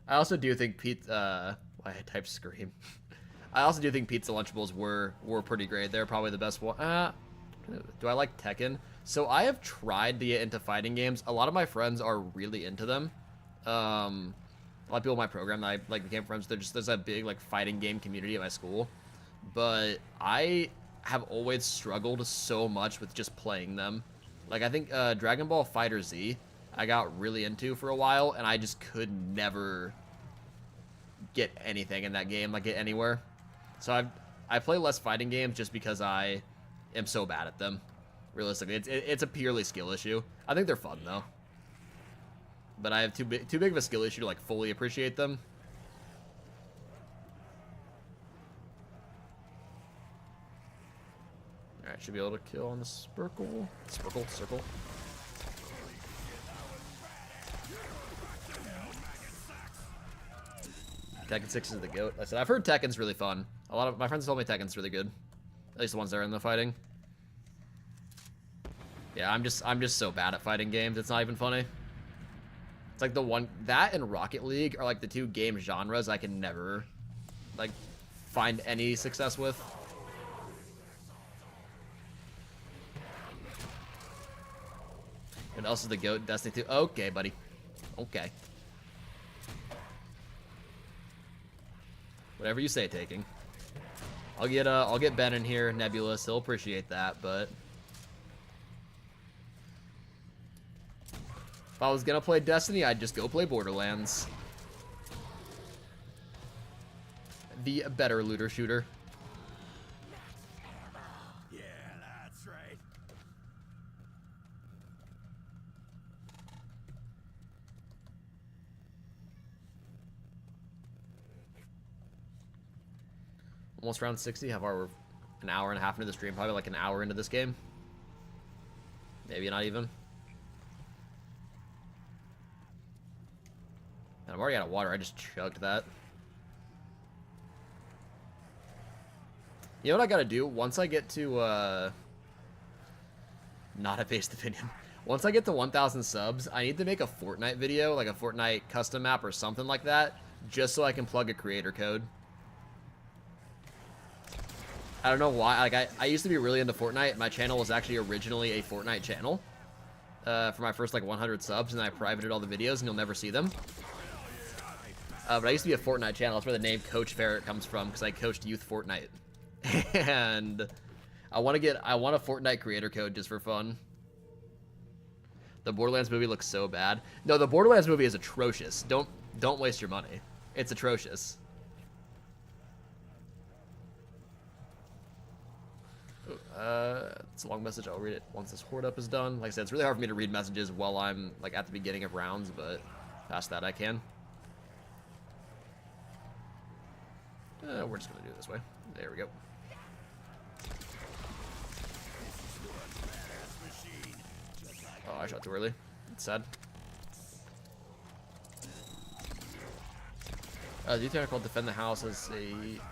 I also do think why I typed scream. I also do think Pizza Lunchables were pretty great. They're probably the best one. Do I like Tekken? So I have tried to get into fighting games. A lot of my friends are really into them. A lot of people in my program that I like became friends with, there's a big like fighting game community at my school. But I have always struggled so much with just playing them. Like I think Dragon Ball Fighter Z I got really into for a while, and I just could never get anything in that game, like get anywhere. So I play less fighting games just because I am so bad at them. Realistically, it's a purely skill issue. I think they're fun though, but I have too big of a skill issue to like fully appreciate them. All right, should be able to kill on the circle. Circle. Tekken 6 is the GOAT. I said I've heard Tekken's really fun. A lot of my friends told me Tekken's really good. At least the ones that are in the fighting. Yeah, I'm just so bad at fighting games. It's not even funny. It's like the one that and Rocket League are like the two game genres I can never like find any success with. What else is the GOAT? Destiny 2. Okay, buddy. Okay. Whatever you say, Taking. I'll get Ben in here, Nebulous. He'll appreciate that, but if I was gonna play Destiny, I'd just go play Borderlands. The better looter shooter. Yeah, that's right. Almost round 60. Have our an hour and a half into the stream, probably like an hour into this game. Maybe not even. And I'm already out of water. I just chugged that. You know what I gotta do? Once I get to, not a based opinion. Once I get to 1,000 subs, I need to make a Fortnite video, like a Fortnite custom map or something like that, just so I can plug a creator code. I don't know why. Like I used to be really into Fortnite. My channel was actually originally a Fortnite channel for my first like 100 subs, and I privated all the videos, and you'll never see them. But I used to be a Fortnite channel. That's where the name Coach Ferret comes from, because I coached youth Fortnite. And I want a Fortnite creator code just for fun. The Borderlands movie looks so bad. No, the Borderlands movie is atrocious. Don't waste your money. It's atrocious. It's a long message. I'll read it once this horde up is done. Like I said, it's really hard for me to read messages while I'm like at the beginning of rounds, but past that I can. We're just gonna do it this way. There we go. Oh, I shot too early. It's sad. Do you think I called Defend the House as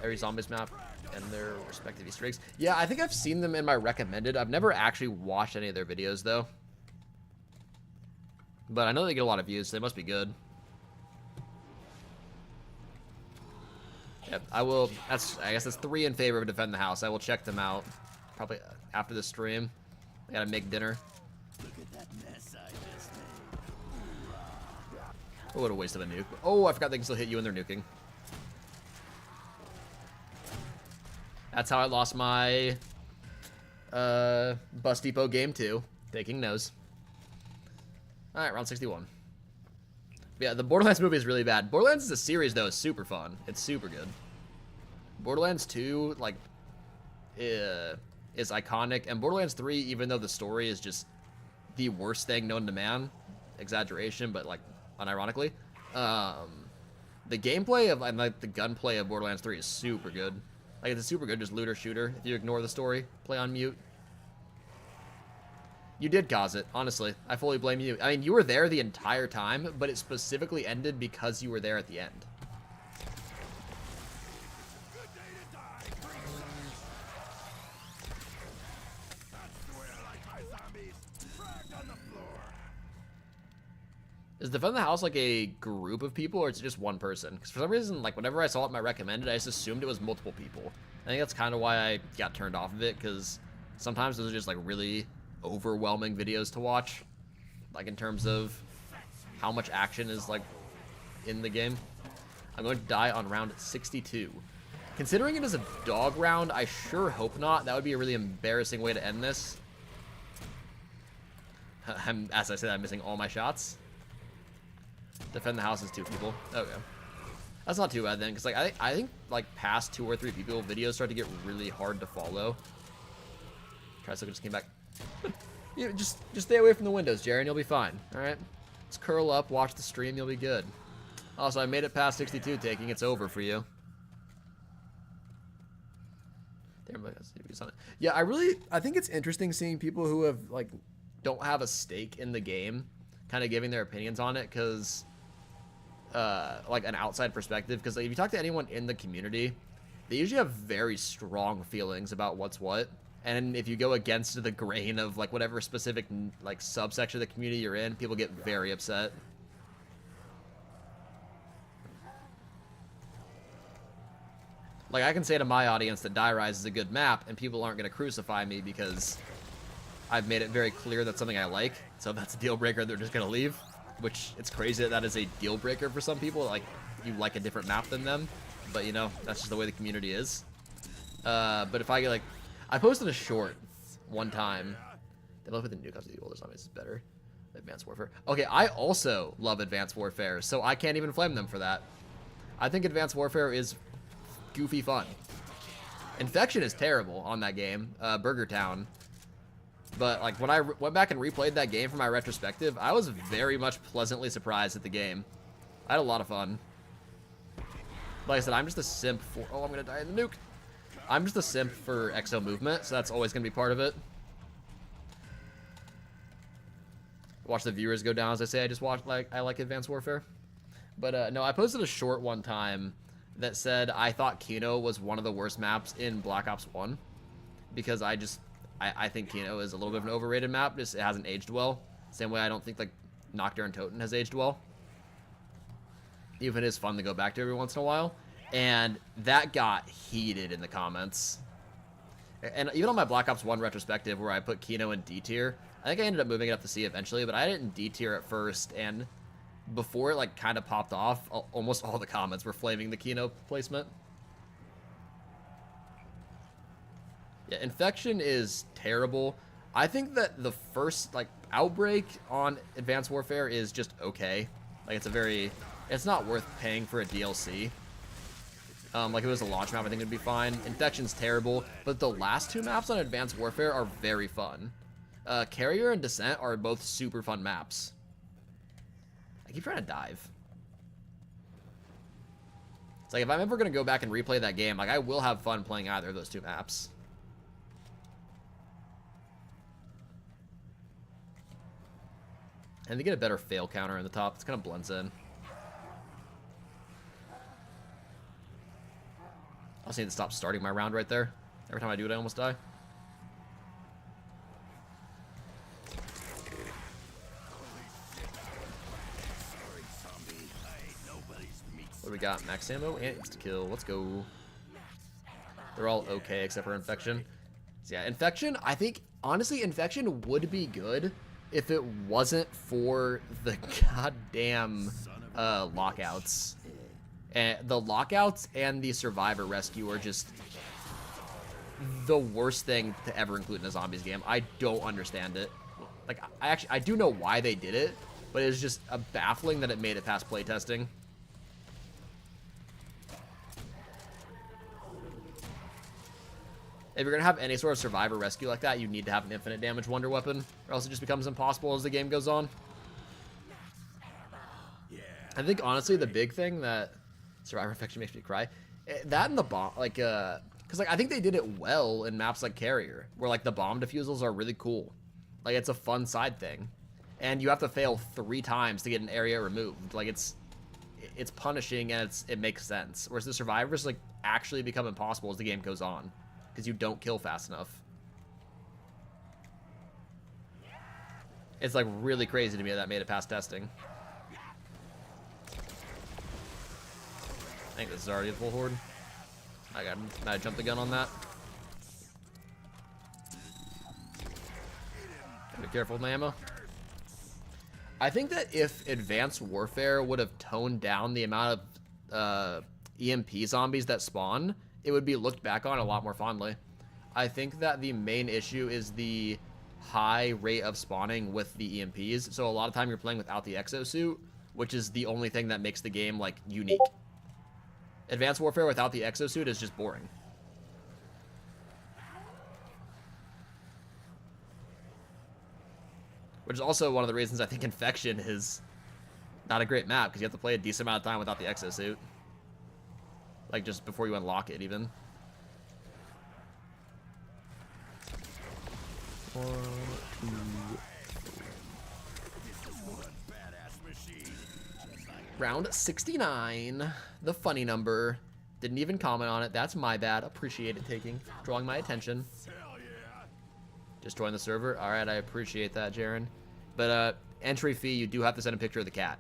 every zombies map and their respective Easter eggs? Yeah, I think I've seen them in my recommended. I've never actually watched any of their videos though. But I know they get a lot of views, so they must be good. Yep, I will. I guess that's 3 in favor of Defend the House. I will check them out probably after the stream. I gotta make dinner. Look at that mess I just made. Oh, what a waste of a nuke. Oh, I forgot they can still hit you when they're nuking. That's how I lost my Bus Depot game 2. Taking nose. Alright, round 61. Yeah, the Borderlands movie is really bad. Borderlands as a series, though, is super fun. It's super good. Borderlands 2, like, is iconic. And Borderlands 3, even though the story is just the worst thing known to man, exaggeration, but, like, unironically, the gameplay of, and, like, the gunplay of Borderlands 3 is super good. Like, it's a super good just looter shooter. If you ignore the story, play on mute. You did cause it, honestly. I fully blame you. I mean, you were there the entire time, but it specifically ended because you were there at the end. Good day to die, creatures. That's the way I like my zombies. Fragged on the floor. Is Defend the House like a group of people, or is it just one person? Because for some reason, like, whenever I saw it in my recommended, I just assumed it was multiple people. I think that's kind of why I got turned off of it, because sometimes those are just, like, really overwhelming videos to watch. Like, in terms of how much action is, like, in the game. I'm going to die on round 62. Considering it is a dog round, I sure hope not. That would be a really embarrassing way to end this. As I said, I'm missing all my shots. Defend the House is 2 people. Okay. That's not too bad then, because like I think like past 2 or 3 people, videos start to get really hard to follow. Tricycle just came back. Yeah, just stay away from the windows, Jerry, and you'll be fine. All right. Just curl up, watch the stream, you'll be good. Also, I made it past 62 taking. It's over for you. Damn, yeah, I think it's interesting seeing people who have like don't have a stake in the game kind of giving their opinions on it, because like an outside perspective, because like, if you talk to anyone in the community, they usually have very strong feelings about what's what, and if you go against the grain of like whatever specific like subsection of the community you're in, people get very upset. Like, I can say to my audience that Die Rise is a good map, and people aren't going to crucify me because I've made it very clear that's something I like. So if that's a deal breaker, they're just going to leave. Which, it's crazy that that is a deal breaker for some people. Like, you like a different map than them. But, you know, that's just the way the community is. But if I get, like... I posted a short one time. They love it the new comes to the older zombies is better. Advanced Warfare. Okay, I also love Advanced Warfare, so I can't even flame them for that. I think Advanced Warfare is goofy fun. Infection is terrible on that game, Burger Town. But like when I went back and replayed that game for my retrospective, I was very much pleasantly surprised at the game. I had a lot of fun. Like I said, I'm just a simp for... Oh, I'm gonna die in the nuke. I'm just a simp for exo movement, so that's always gonna be part of it. Watch the viewers go down as I say I just watched, like, I like Advanced Warfare. But no, I posted a short one time that said I thought Kino was one of the worst maps in Black Ops 1. Because I think Kino is a little bit of an overrated map, just it hasn't aged well. Same way I don't think like Nocturne Toten has aged well. Even it is fun to go back to every once in a while. And that got heated in the comments. And even on my Black Ops 1 retrospective where I put Kino in D tier, I think I ended up moving it up to C eventually, but I had it in D tier at first, and before it like kind of popped off, almost all the comments were flaming the Kino placement. Yeah, Infection is terrible. I think that the first like Outbreak on Advanced Warfare is just okay. Like it's not worth paying for a DLC. Like if it was a launch map, I think it'd be fine. Infection's terrible, but the last 2 maps on Advanced Warfare are very fun. Carrier and Descent are both super fun maps. I keep trying to dive. It's like if I'm ever gonna go back and replay that game, like I will have fun playing either of those 2 maps. And they get a better fail counter in the top. It's kind of blends in. I also need to stop starting my round right there. Every time I do it, I almost die. What do we got? Max ammo and insta-kill. Let's go. They're all okay except for Infection. So yeah, Infection, I think, honestly, Infection would be good if it wasn't for the goddamn lockouts. And the lockouts and the survivor rescue are just the worst thing to ever include in a zombies game. I don't understand it. Like, I do know why they did it, but it's just baffling that it made it past playtesting. If you're going to have any sort of survivor rescue like that, you need to have an infinite damage wonder weapon, or else it just becomes impossible as the game goes on. I think, honestly, the big thing that survivor infection makes me cry, that and the bomb, like, because, like, I think they did it well in maps like Carrier, where, like, the bomb defusals are really cool. Like, it's a fun side thing. And you have to fail 3 times to get an area removed. Like, it's punishing and it makes sense. Whereas the survivors, like, actually become impossible as the game goes on. Because you don't kill fast enough. It's like really crazy to me that made it past testing. I think this is already a full horde. I jumped the gun on that. Be careful with my ammo. I think that if Advanced Warfare would have toned down the amount of EMP zombies that spawn, it would be looked back on a lot more fondly. I think that the main issue is the high rate of spawning with the EMPs. So a lot of time you're playing without the exosuit, which is the only thing that makes the game, like, unique. Advanced Warfare without the exosuit is just boring. Which is also one of the reasons I think Infection is not a great map, because you have to play a decent amount of time without the exosuit. Like, just before you unlock it, even. 1, 2, 3. Round 69. The funny number. Didn't even comment on it. That's my bad. Appreciate it drawing my attention. Just join the server. All right, I appreciate that, Jaren. But entry fee, you do have to send a picture of the cat.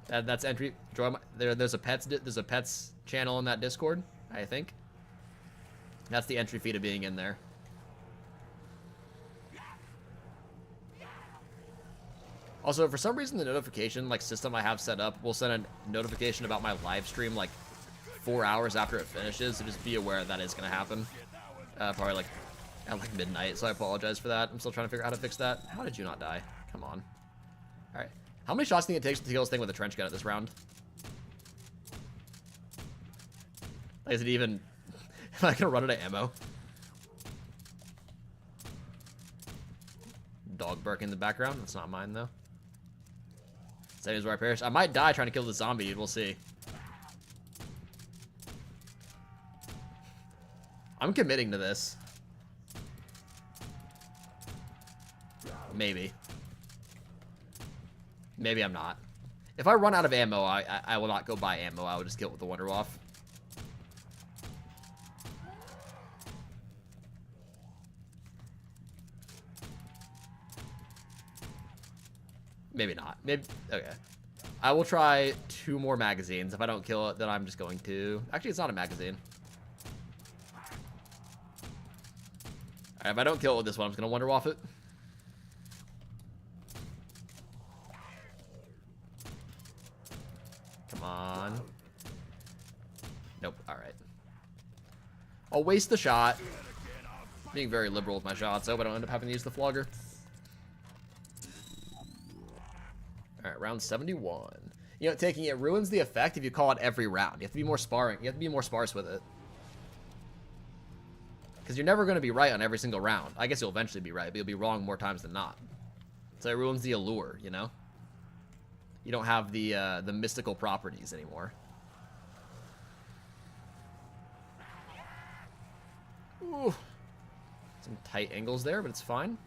That's entry. There's a pets channel in that Discord, I think. That's the entry fee to being in there. Also, for some reason, the notification system I have set up will send a notification about my live stream 4 hours after it finishes. So just be aware that is going to happen. Probably at midnight. So I apologize for that. I'm still trying to figure out how to fix that. How did you not die? Come on. All right. How many shots do you think it takes to kill this thing with a trench gun at this round? Is it even... Am I going to run out of ammo? Dog barking in the background. That's not mine, though. Same as where I perished. I might die trying to kill the zombie, dude. We'll see. I'm committing to this. Maybe. Maybe I'm not. If I run out of ammo, I will not go buy ammo. I will just kill it with the Wonder Waff. Maybe not. Maybe. Okay. I will try 2 more magazines. If I don't kill it, then I'm just going to... Actually, it's not a magazine. Alright, if I don't kill it with this one, I'm just going to Wonder Waff it. Come on. Nope. Alright. I'll waste the shot. Being very liberal with my shots. I hope I don't end up having to use the flogger. Alright, round 71. You know, taking it ruins the effect if you call it every round. You have to be more sparring. You have to be more sparse with it. Because you're never going to be right on every single round. I guess you'll eventually be right, but you'll be wrong more times than not. So it ruins the allure, you know? You don't have the mystical properties anymore. Ooh. Some tight angles there, but it's fine.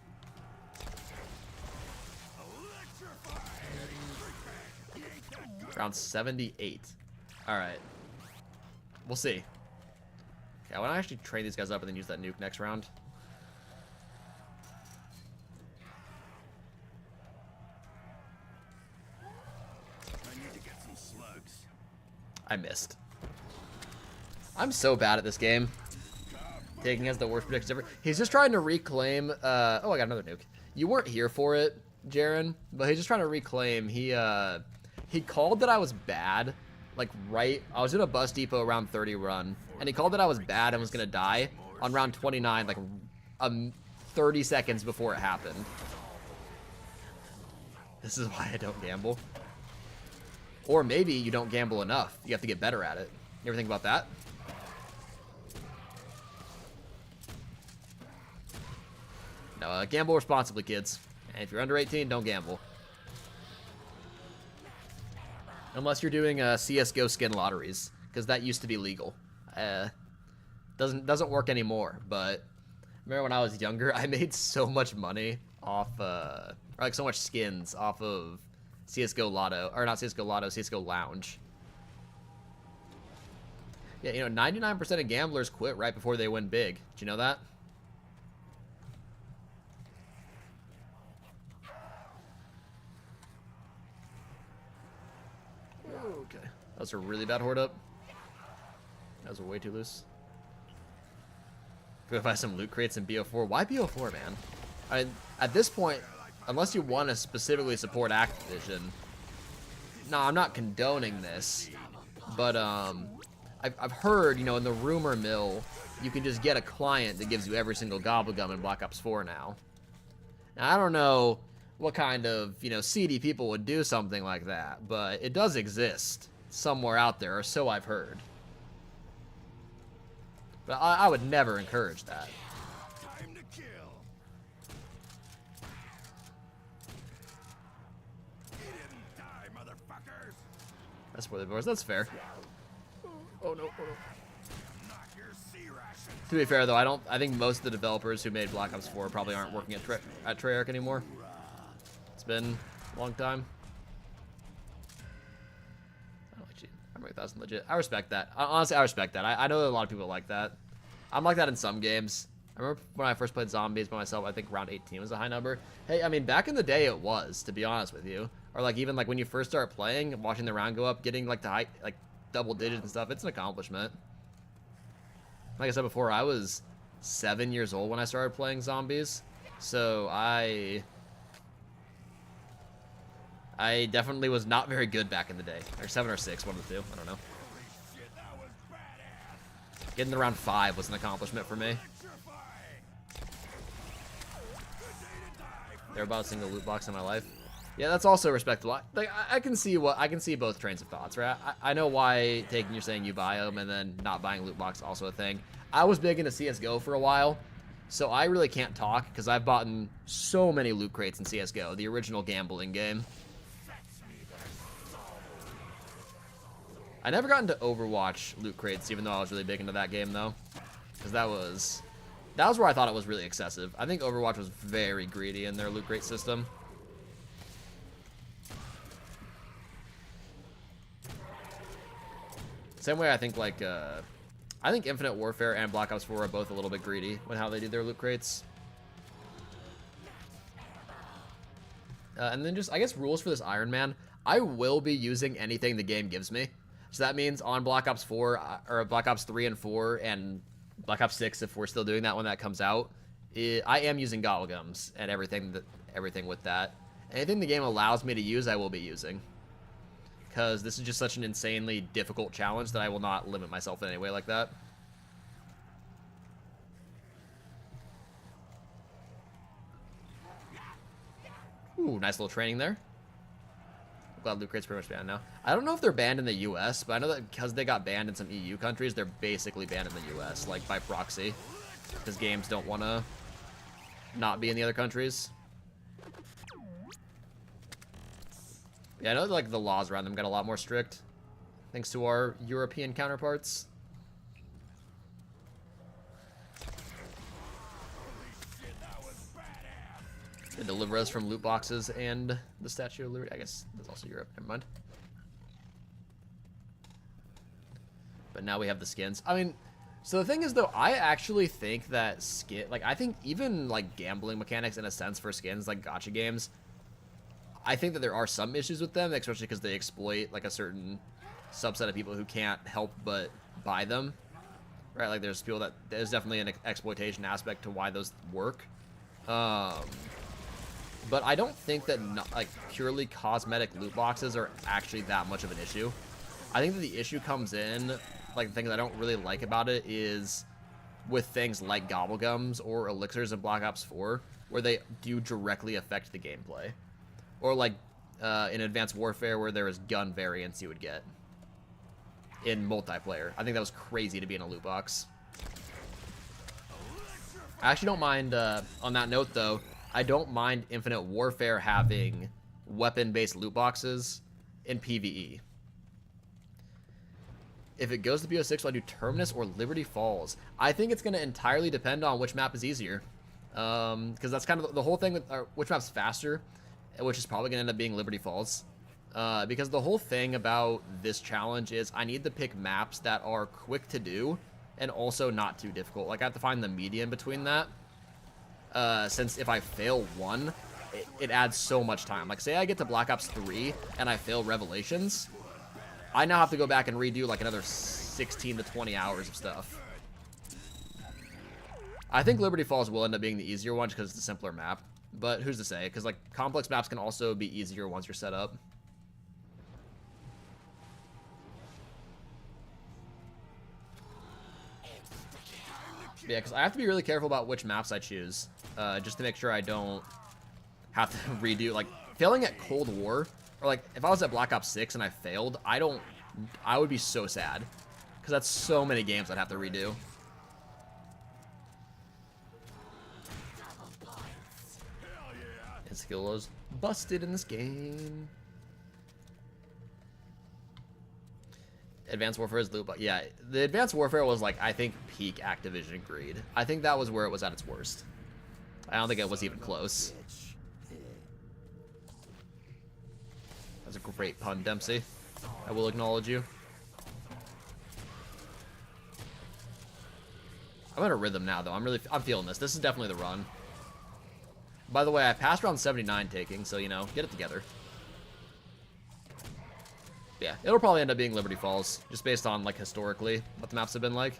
Round 78. Alright. We'll see. Okay, I want to actually train these guys up and then use that nuke next round. I need to get some slugs. I missed. I'm so bad at this game. Taking has the worst predictions ever. He's just trying to reclaim... oh, I got another nuke. You weren't here for it, Jaren, but he's just trying to reclaim. He called that I was bad, like I was in a bus depot around 30 run, and he called that I was bad and was going to die on round 29, like 30 seconds before it happened. This is why I don't gamble. Or maybe you don't gamble enough. You have to get better at it. You ever think about that? No, gamble responsibly, kids. And if you're under 18, don't gamble. Unless you're doing CSGO skin lotteries, because that used to be legal. Doesn't work anymore. But remember when I was younger, I made so much money off, or like so much skins off of CSGO Lotto, or not CSGO Lotto, CSGO Lounge. Yeah, you know, 99% of gamblers quit right before they win big. Did you know that? Okay. That was a really bad horde up. That was way too loose. Go buy some loot crates in BO4. Why BO4, man? I mean, at this point, unless you want to specifically support Activision, no, I'm not condoning this, but I've heard, you know, in the rumor mill, you can just get a client that gives you every single gobblegum in Black Ops 4 now. Now, I don't know what kind of, you know, seedy people would do something like that, but it does exist somewhere out there, or so I've heard. But I would never encourage that. Time to kill. You didn't die, motherfuckers. That's where the doors. That's fair. Oh no! Oh no! Knock your sea ration. To be fair, though, I think most of the developers who made Black Ops 4 probably aren't working at Treyarch anymore. It's been a long time. I don't like cheating. I'm 1,000 legit. I respect that. Honestly, I respect that. I know that a lot of people like that. I'm like that in some games. I remember when I first played Zombies by myself, I think round 18 was a high number. Hey, I mean, back in the day it was, to be honest with you. Or like even like when you first start playing, watching the round go up, getting like the high, like double digits and stuff, it's an accomplishment. Like I said before, I was 7 years old when I started playing Zombies. So I definitely was not very good back in the day. Or 7 or 6, one of the two. I don't know. Shit, that was badass. Getting to round 5 was an accomplishment for me. Electrify. They're about a single loot box in my life. Yeah, that's also respectable. Like I can see both trains of thoughts, right? I know why taking you're saying you buy them and then not buying loot box also a thing. I was big into CS:GO for a while, so I really can't talk because I've bought so many loot crates in CS:GO, the original gambling game. I never got into Overwatch loot crates, even though I was really big into that game though, because that was where I thought it was really excessive. I think Overwatch was very greedy in their loot crate system. Same way I think like I think Infinite Warfare and Black Ops 4 are both a little bit greedy with how they do their loot crates. And then just I guess rules for this Ironman. I will be using anything the game gives me. So that means on Black Ops 4 or Black Ops 3 and 4 and Black Ops 6 if we're still doing that when that comes out, I am using gobblegums and everything with that. Anything the game allows me to use, I will be using. Because this is just such an insanely difficult challenge that I will not limit myself in any way like that. Ooh, nice little training there. glad loot crate's pretty much banned now. I don't know if they're banned in the US, but I know that because they got banned in some EU countries, they're basically banned in the US, like by proxy. Because games don't want to not be in the other countries. Yeah, I know like the laws around them got a lot more strict, thanks to our European counterparts. They deliver us from loot boxes and the Statue of Liberty. I guess that's also Europe. Never mind. But now we have the skins. I mean, so the thing is though, I actually think that I think even like gambling mechanics in a sense for skins, like gacha games, I think that there are some issues with them, especially because they exploit like a certain subset of people who can't help but buy them, right? Like there's definitely an exploitation aspect to why those work. But I don't think that like purely cosmetic loot boxes are actually that much of an issue. I think that the issue comes in, like the thing that I don't really like about it is with things like gobblegums or elixirs in Black Ops 4, where they do directly affect the gameplay. Or like in Advanced Warfare, where there is gun variants you would get in multiplayer. I think that was crazy to be in a loot box. I actually don't mind, on that note though, I don't mind Infinite Warfare having weapon-based loot boxes in PvE. If it goes to BO6, will I do Terminus or Liberty Falls? I think it's going to entirely depend on which map is easier. Because that's kind of the whole thing with which map's faster, which is probably going to end up being Liberty Falls. Because the whole thing about this challenge is I need to pick maps that are quick to do and also not too difficult. Like I have to find the median between that. Since if I fail one, it adds so much time. Like say I get to Black Ops 3 and I fail Revelations, I now have to go back and redo like another 16 to 20 hours of stuff. I think Liberty Falls will end up being the easier one because it's a simpler map. But who's to say? Because like complex maps can also be easier once you're set up. Yeah, because I have to be really careful about which maps I choose, just to make sure I don't have to redo, like, failing at Cold War, or like, if I was at Black Ops 6 and I failed, I would be so sad, because that's so many games I'd have to redo. And skill was busted in this game. Advanced Warfare is loot, but yeah, the Advanced Warfare was like, I think, peak Activision greed. I think that was where it was at its worst. I don't think it was even close. That's a great pun, Dempsey. I will acknowledge you. I'm in a rhythm now, though. I'm feeling this. This is definitely the run. By the way, I passed round 79 taking, so, you know, get it together. Yeah, it'll probably end up being Liberty Falls, just based on, like, historically, what the maps have been like.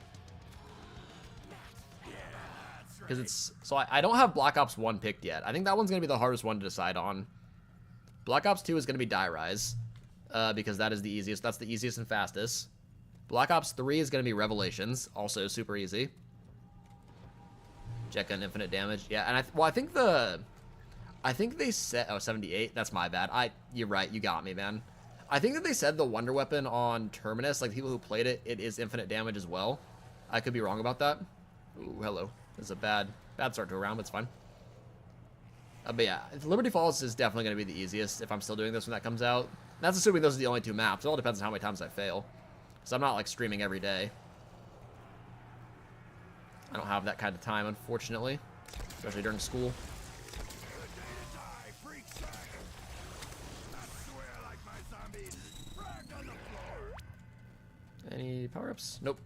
Because it's... So I don't have Black Ops 1 picked yet. I think that one's going to be the hardest one to decide on. Black Ops 2 is going to be Die Rise, because that is the easiest. That's the easiest and fastest. Black Ops 3 is going to be Revelations, also super easy. Jet gun infinite damage. Yeah, and I think they said... Oh, 78? That's my bad. You're right, you got me, man. I think that they said the Wonder Weapon on Terminus, like people who played it, it is infinite damage as well. I could be wrong about that. Ooh, hello. This is a bad start to a round, but it's fine. But yeah, Liberty Falls is definitely going to be the easiest if I'm still doing this when that comes out. That's assuming those are the only two maps. It all depends on how many times I fail. So I'm not like streaming every day. I don't have that kind of time, unfortunately, especially during school. Any power-ups? Nope.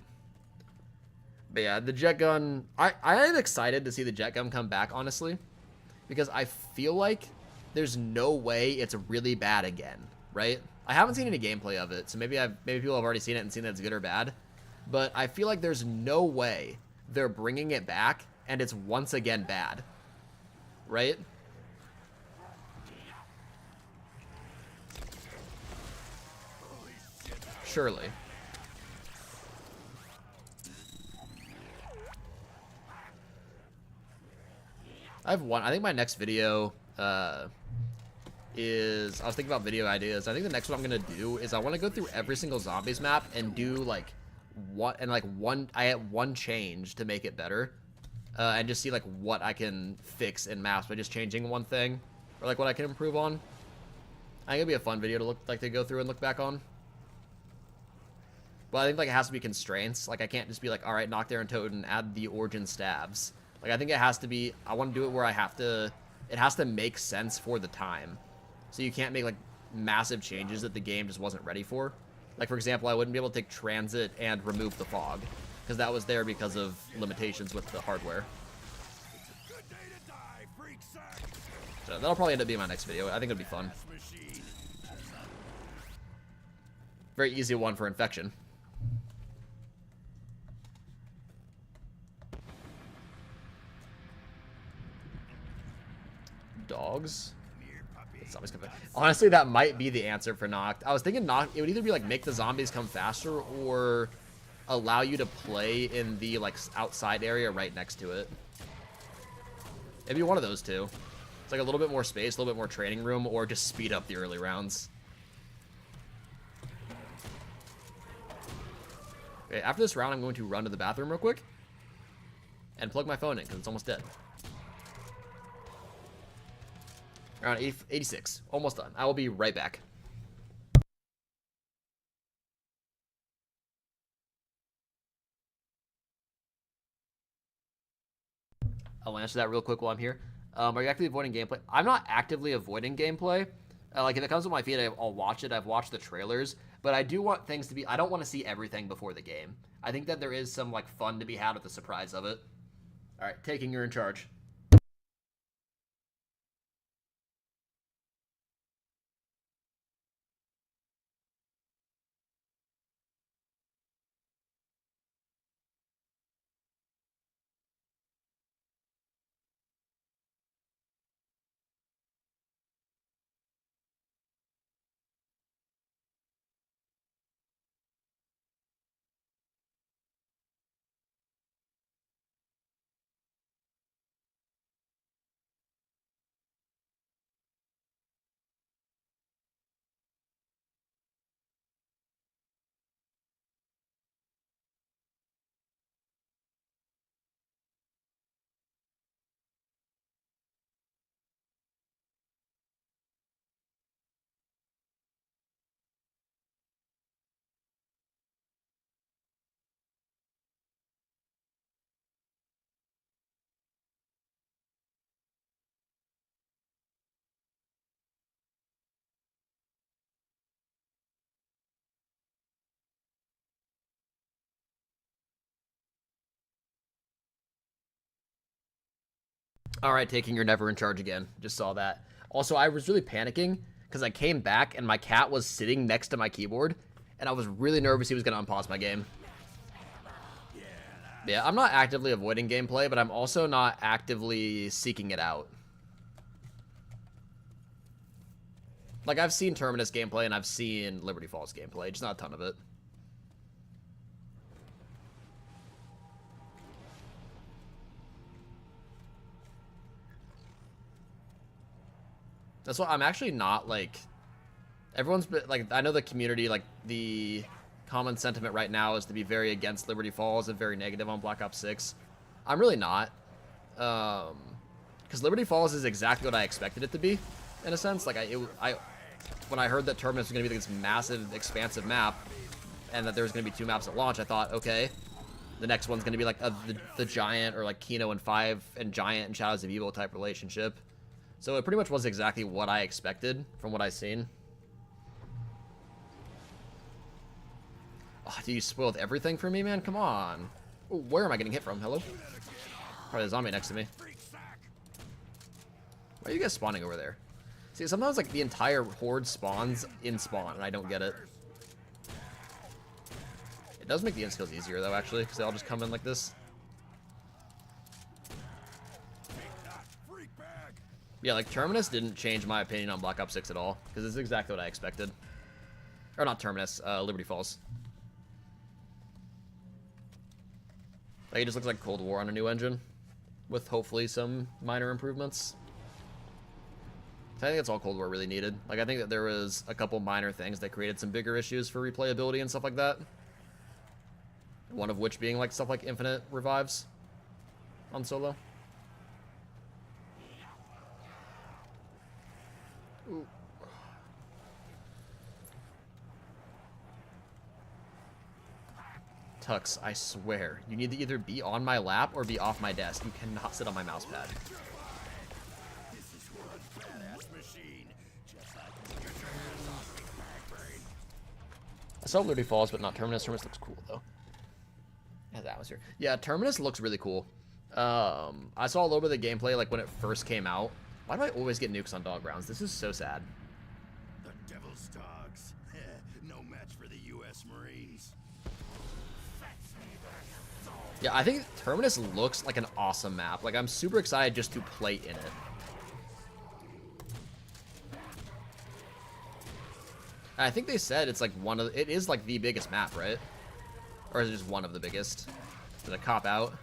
But yeah, the jet gun... I am excited to see the jet gun come back, honestly. Because I feel like there's no way it's really bad again, right? I haven't seen any gameplay of it, so maybe people have already seen it and seen that it's good or bad. But I feel like there's no way they're bringing it back and it's once again bad. Right? Surely. I have one. I think my next video is, I was thinking about video ideas. I think the next one I'm gonna do is I want to go through every single zombies map and do like I had one change to make it better, and just see like what I can fix in maps by just changing one thing, or like what I can improve on. I think it'd be a fun video to go through and look back on. But I think like it has to be constraints. Like I can't just be like, all right, knock there and toad and add the origin stabs. Like I think it has to be, I want to do it where it has to make sense for the time. So you can't make like massive changes that the game just wasn't ready for. Like for example, I wouldn't be able to take transit and remove the fog, because that was there because of limitations with the hardware. It's a good day to die, freak sack. So that'll probably end up being my next video. I think it'll be fun. Machine. Very easy one for infection. Dogs. Zombies come back. Honestly, that might be the answer for Noct. I was thinking Noct, it would either be like make the zombies come faster or allow you to play in the like outside area right next to it. Maybe one of those two. It's like a little bit more space, a little bit more training room, or just speed up the early rounds. Okay, after this round, I'm going to run to the bathroom real quick and plug my phone in because it's almost dead. Around 86. Almost done. I will be right back. I'll answer that real quick while I'm here. Are you actively avoiding gameplay? I'm not actively avoiding gameplay. Like, if it comes to my feed, I'll watch it. I've watched the trailers. But I do want things to be... I don't want to see everything before the game. I think that there is some, like, fun to be had with the surprise of it. All right, taking, you're in charge. All right, taking, you're never in charge again. Just saw that. Also, I was really panicking because I came back and my cat was sitting next to my keyboard, and I was really nervous he was going to unpause my game. Yeah, I'm not actively avoiding gameplay, but I'm also not actively seeking it out. Like, I've seen Terminus gameplay and I've seen Liberty Falls gameplay, just not a ton of it. That's why I'm actually not, like... Everyone's been, like, I know the community, like, the common sentiment right now is to be very against Liberty Falls and very negative on Black Ops 6. I'm really not. Because Liberty Falls is exactly what I expected it to be, in a sense. Like, when I heard that Terminus was going to be this massive, expansive map, and that there was going to be 2 maps at launch, I thought, okay, the next one's going to be, like, the Giant, or, like, Kino and 5, and Giant and Shadows of Evil type relationship. So it pretty much was exactly what I expected from what I've seen. Oh, dude, you spoiled everything for me, man? Come on. Ooh, where am I getting hit from? Hello? Probably a zombie next to me. Why are you guys spawning over there? See, sometimes, like, the entire horde spawns in spawn, and I don't get it. It does make the instills easier, though, actually, because they all just come in like this. Yeah, like, Terminus didn't change my opinion on Black Ops 6 at all, because it's exactly what I expected. Or not Terminus, Liberty Falls. Like, it just looks like Cold War on a new engine, with hopefully some minor improvements. So I think that's all Cold War really needed. Like, I think that there was a couple minor things that created some bigger issues for replayability and stuff like that. One of which being, like, stuff like infinite revives on solo. Ooh. Tux, I swear, you need to either be on my lap or be off my desk. You cannot sit on my mouse pad. This is one badass machine. Just like get your hands off me, Backbrain. I saw Liberty Falls, but not Terminus. Terminus looks cool, though. It has atmosphere. Yeah, Terminus looks really cool. I saw a little bit of the gameplay, like, when it first came out. Why do I always get nukes on dog rounds? This is so sad. The Devil's Dogs. No match for the U.S. Marines. Yeah, I think Terminus looks like an awesome map. Like, I'm super excited just to play in it. And I think they said it's like it is like the biggest map, right? Or is it just one of the biggest? Did it cop out?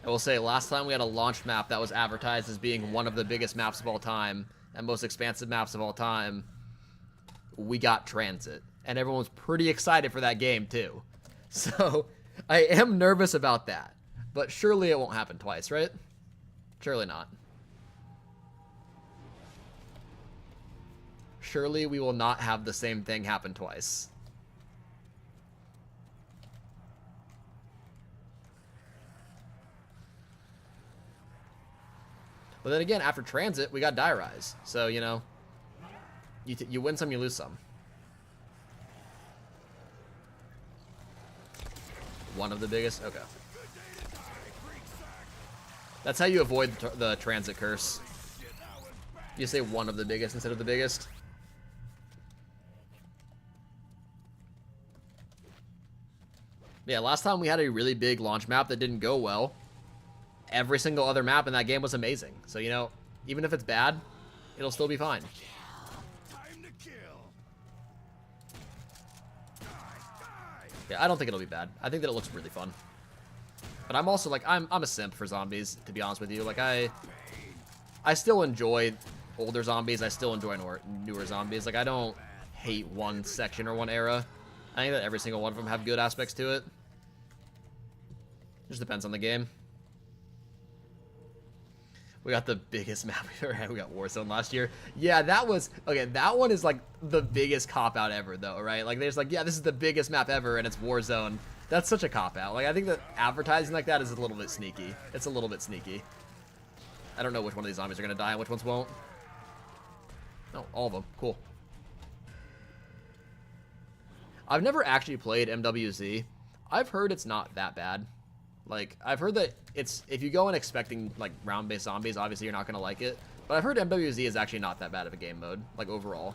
I will say, last time we had a launch map that was advertised as being one of the biggest maps of all time and most expansive maps of all time, we got Transit. And everyone was pretty excited for that game, too. So, I am nervous about that. But surely it won't happen twice, right? Surely not. Surely we will not have the same thing happen twice. But then again, after Transit, we got Die Rise. So, you know, you win some, you lose some. One of the biggest? Okay. That's how you avoid the Transit curse. You say one of the biggest instead of the biggest. Yeah, last time we had a really big launch map that didn't go well. Every single other map in that game was amazing. So, you know, even if it's bad, it'll still be fine. Time to kill. Die, die. Yeah, I don't think it'll be bad. I think that it looks really fun. But I'm also, like, I'm a simp for zombies, to be honest with you. Like, I still enjoy older zombies. I still enjoy newer zombies. Like, I don't hate one section or one era. I think that every single one of them have good aspects to it. Just depends on the game. We got the biggest map we've ever had. We got Warzone last year. Yeah, that was... Okay, that one is, like, the biggest cop-out ever, though, right? Like, there's, like, yeah, this is the biggest map ever, and it's Warzone. That's such a cop-out. Like, I think that advertising like that is a little bit sneaky. It's a little bit sneaky. I don't know which one of these zombies are going to die and which ones won't. No, all of them. Cool. I've never actually played MWZ. I've heard it's not that bad. Like, I've heard that it's, if you go in expecting, like, round-based zombies, obviously you're not going to like it. But I've heard MWZ is actually not that bad of a game mode, like, overall.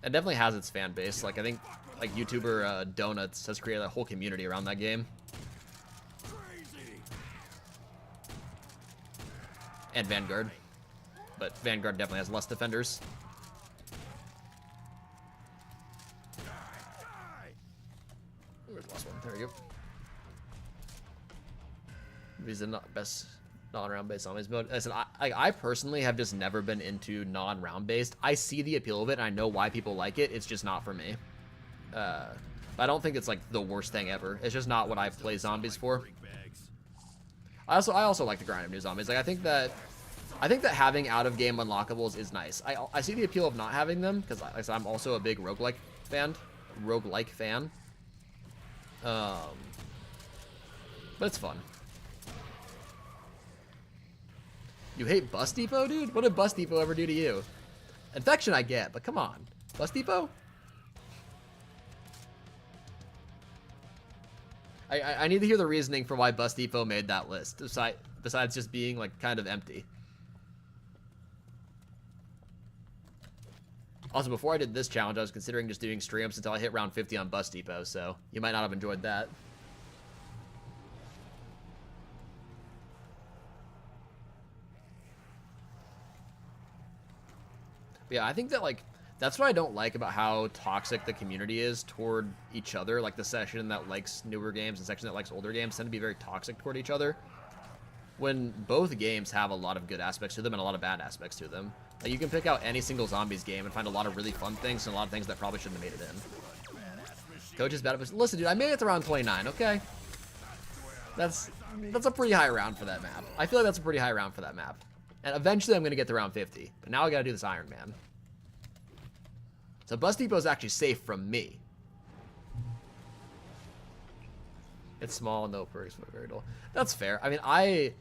It definitely has its fan base. Like, I think, like, YouTuber Donuts has created a whole community around that game. And Vanguard. But Vanguard definitely has less defenders. Where's the last one? There we go. These are not best non-round based zombies mode. Listen, I personally have just never been into non-round based. I see the appeal of it and I know why people like it. It's just not for me. I don't think it's like the worst thing ever. It's just not what I play zombies for. I also like the grind of new zombies. Like I think that having out of game unlockables is nice. I see the appeal of not having them because like I said, I'm also a big roguelike fan. But it's fun. You hate Bus Depot, dude? What did Bus Depot ever do to you? Infection I get, but come on. Bus Depot? I need to hear the reasoning for why Bus Depot made that list, besides just being, like, kind of empty. Also, before I did this challenge, I was considering just doing streams until I hit round 50 on Bus Depot, so you might not have enjoyed that. Yeah, I think that, like, That's what I don't like about how toxic the community is toward each other. Like the section that likes newer games and section that likes older games tend to be very toxic toward each other. When both games have a lot of good aspects to them and a lot of bad aspects to them. Like you can pick out any single zombies game and find a lot of really fun things and a lot of things that probably shouldn't have made it in. Coach is bad, but listen, dude, I made it to round 29. Okay, that's a pretty high round for that map. I feel like that's a pretty high round for that map. And eventually I'm gonna get to round 50. But now I gotta do this Ironman. So Bus Depot is actually safe from me. It's small, no perks, but very dull. That's fair. I mean, I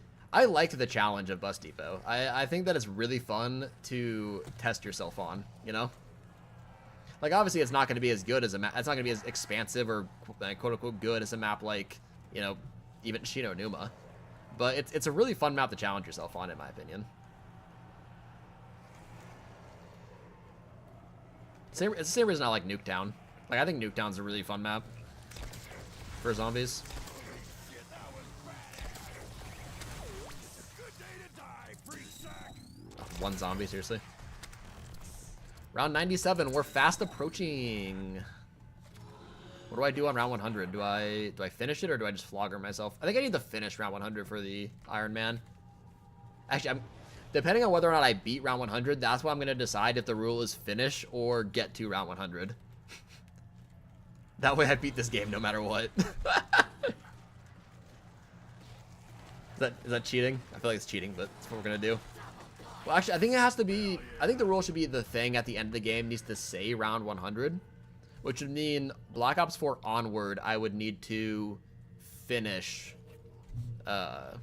liked the challenge of Bus Depot. I think that it's really fun to test yourself on, you know? Like, obviously, it's not going to be as good as a map. It's not going to be as expansive or quote-unquote good as a map like, you know, even Shino Numa. But it's a really fun map to challenge yourself on, in my opinion. It's the same reason I like Nuketown. Like, I think Nuketown's a really fun map for zombies. One zombie, seriously. Round 97, we're fast approaching. What do I do on round 100? Do I finish it or do I just flogger myself? I think I need to finish round 100 for the Ironman. Actually, depending on whether or not I beat round 100, that's why I'm going to decide if the rule is finish or get to round 100. That way I beat this game no matter what. Is that cheating? I feel like it's cheating, but that's what we're going to do. Well, actually, I think it has to be... I think the rule should be the thing at the end of the game needs to say round 100. Which would mean Black Ops 4 onward, I would need to finish round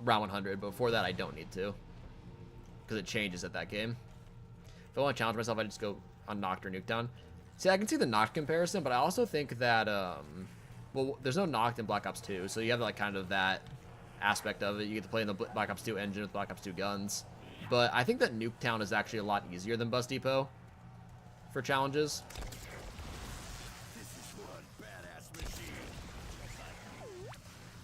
100. But before that, I don't need to. Because it changes at that game. If I want to challenge myself, I just go on Noct or Nuketown. See, I can see the Noct comparison, but I also think that... well, there's no Noct in Black Ops 2, so you have like kind of that aspect of it. You get to play in the Black Ops 2 engine with Black Ops 2 guns. But I think that Nuketown is actually a lot easier than Bus Depot for challenges.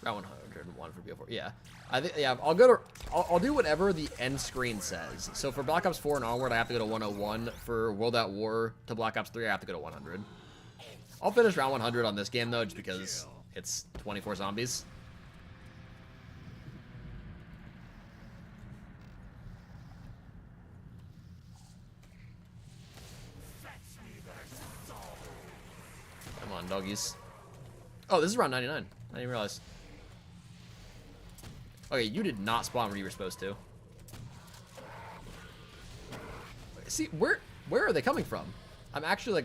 Round 101 for BO4. Yeah, I think I'll do whatever the end screen says. So for Black Ops 4 and onward, I have to go to 101. For World at War to Black Ops 3, I have to go to 100. I'll finish round 100 on this game though, just because it's 24 zombies. Come on, doggies. Oh, this is round 99. I didn't even realize. Okay, you did not spawn where you were supposed to. See, where are they coming from? I'm actually, like,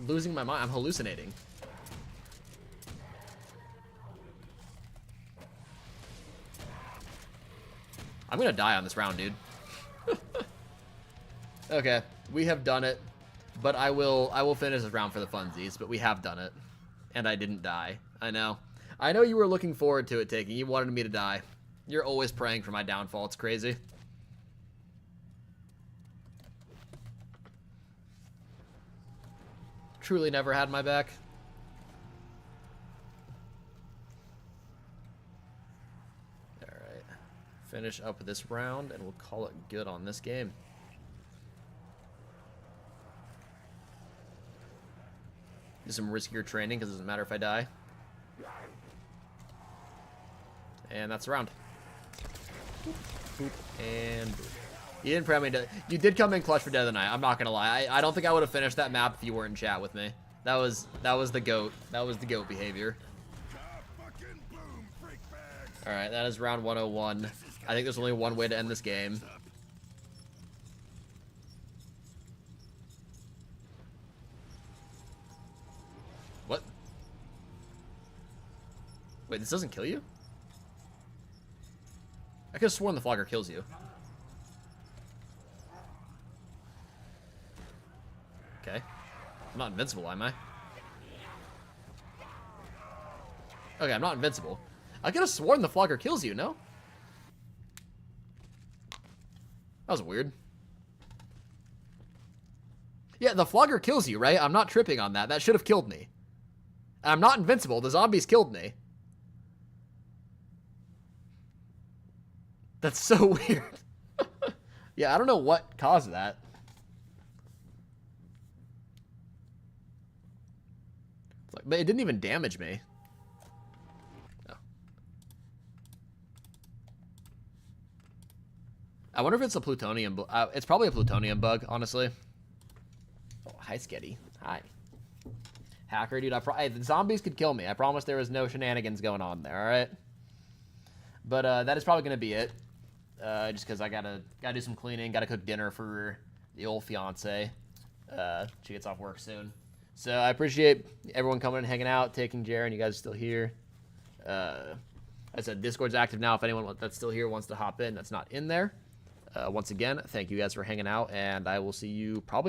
losing my mind. I'm hallucinating. I'm gonna die on this round, dude. Okay, we have done it. But I will finish this round for the funsies, but we have done it. And I didn't die. I know. I know you were looking forward to it, Taking. You wanted me to die. You're always praying for my downfall. It's crazy. Truly never had my back. Alright. Finish up this round, and we'll call it good on this game. Do some riskier training, because it doesn't matter if I die. And that's the round. Boop, and boop. You didn't prep me to... You did come in clutch for Dead of the Night. I'm not gonna lie. I don't think I would have finished that map if you weren't in chat with me. That was the GOAT. That was the GOAT behavior. Alright, that is round 101. I think there's only one way to end this game. What? Wait, this doesn't kill you? I could have sworn the flogger kills you. Okay. I'm not invincible, am I? Okay, I'm not invincible. I could have sworn the flogger kills you, no? That was weird. Yeah, the flogger kills you, right? I'm not tripping on that. That should have killed me. I'm not invincible. The zombies killed me. That's so weird. Yeah, I don't know what caused that. But it didn't even damage me. Oh. I wonder if it's a plutonium. It's probably a plutonium bug, honestly. Oh, hi, Sketty. Hi. Hacker, dude. The zombies could kill me. I promise there was no shenanigans going on there, alright? But that is probably going to be it. Just because I gotta do some cleaning. Gotta cook dinner for the old fiance. She gets off work soon. So I appreciate everyone coming and hanging out, taking Jaren. You guys are still here. I said Discord's active now. If anyone that's still here wants to hop in, that's not in there. Once again, thank you guys for hanging out, and I will see you probably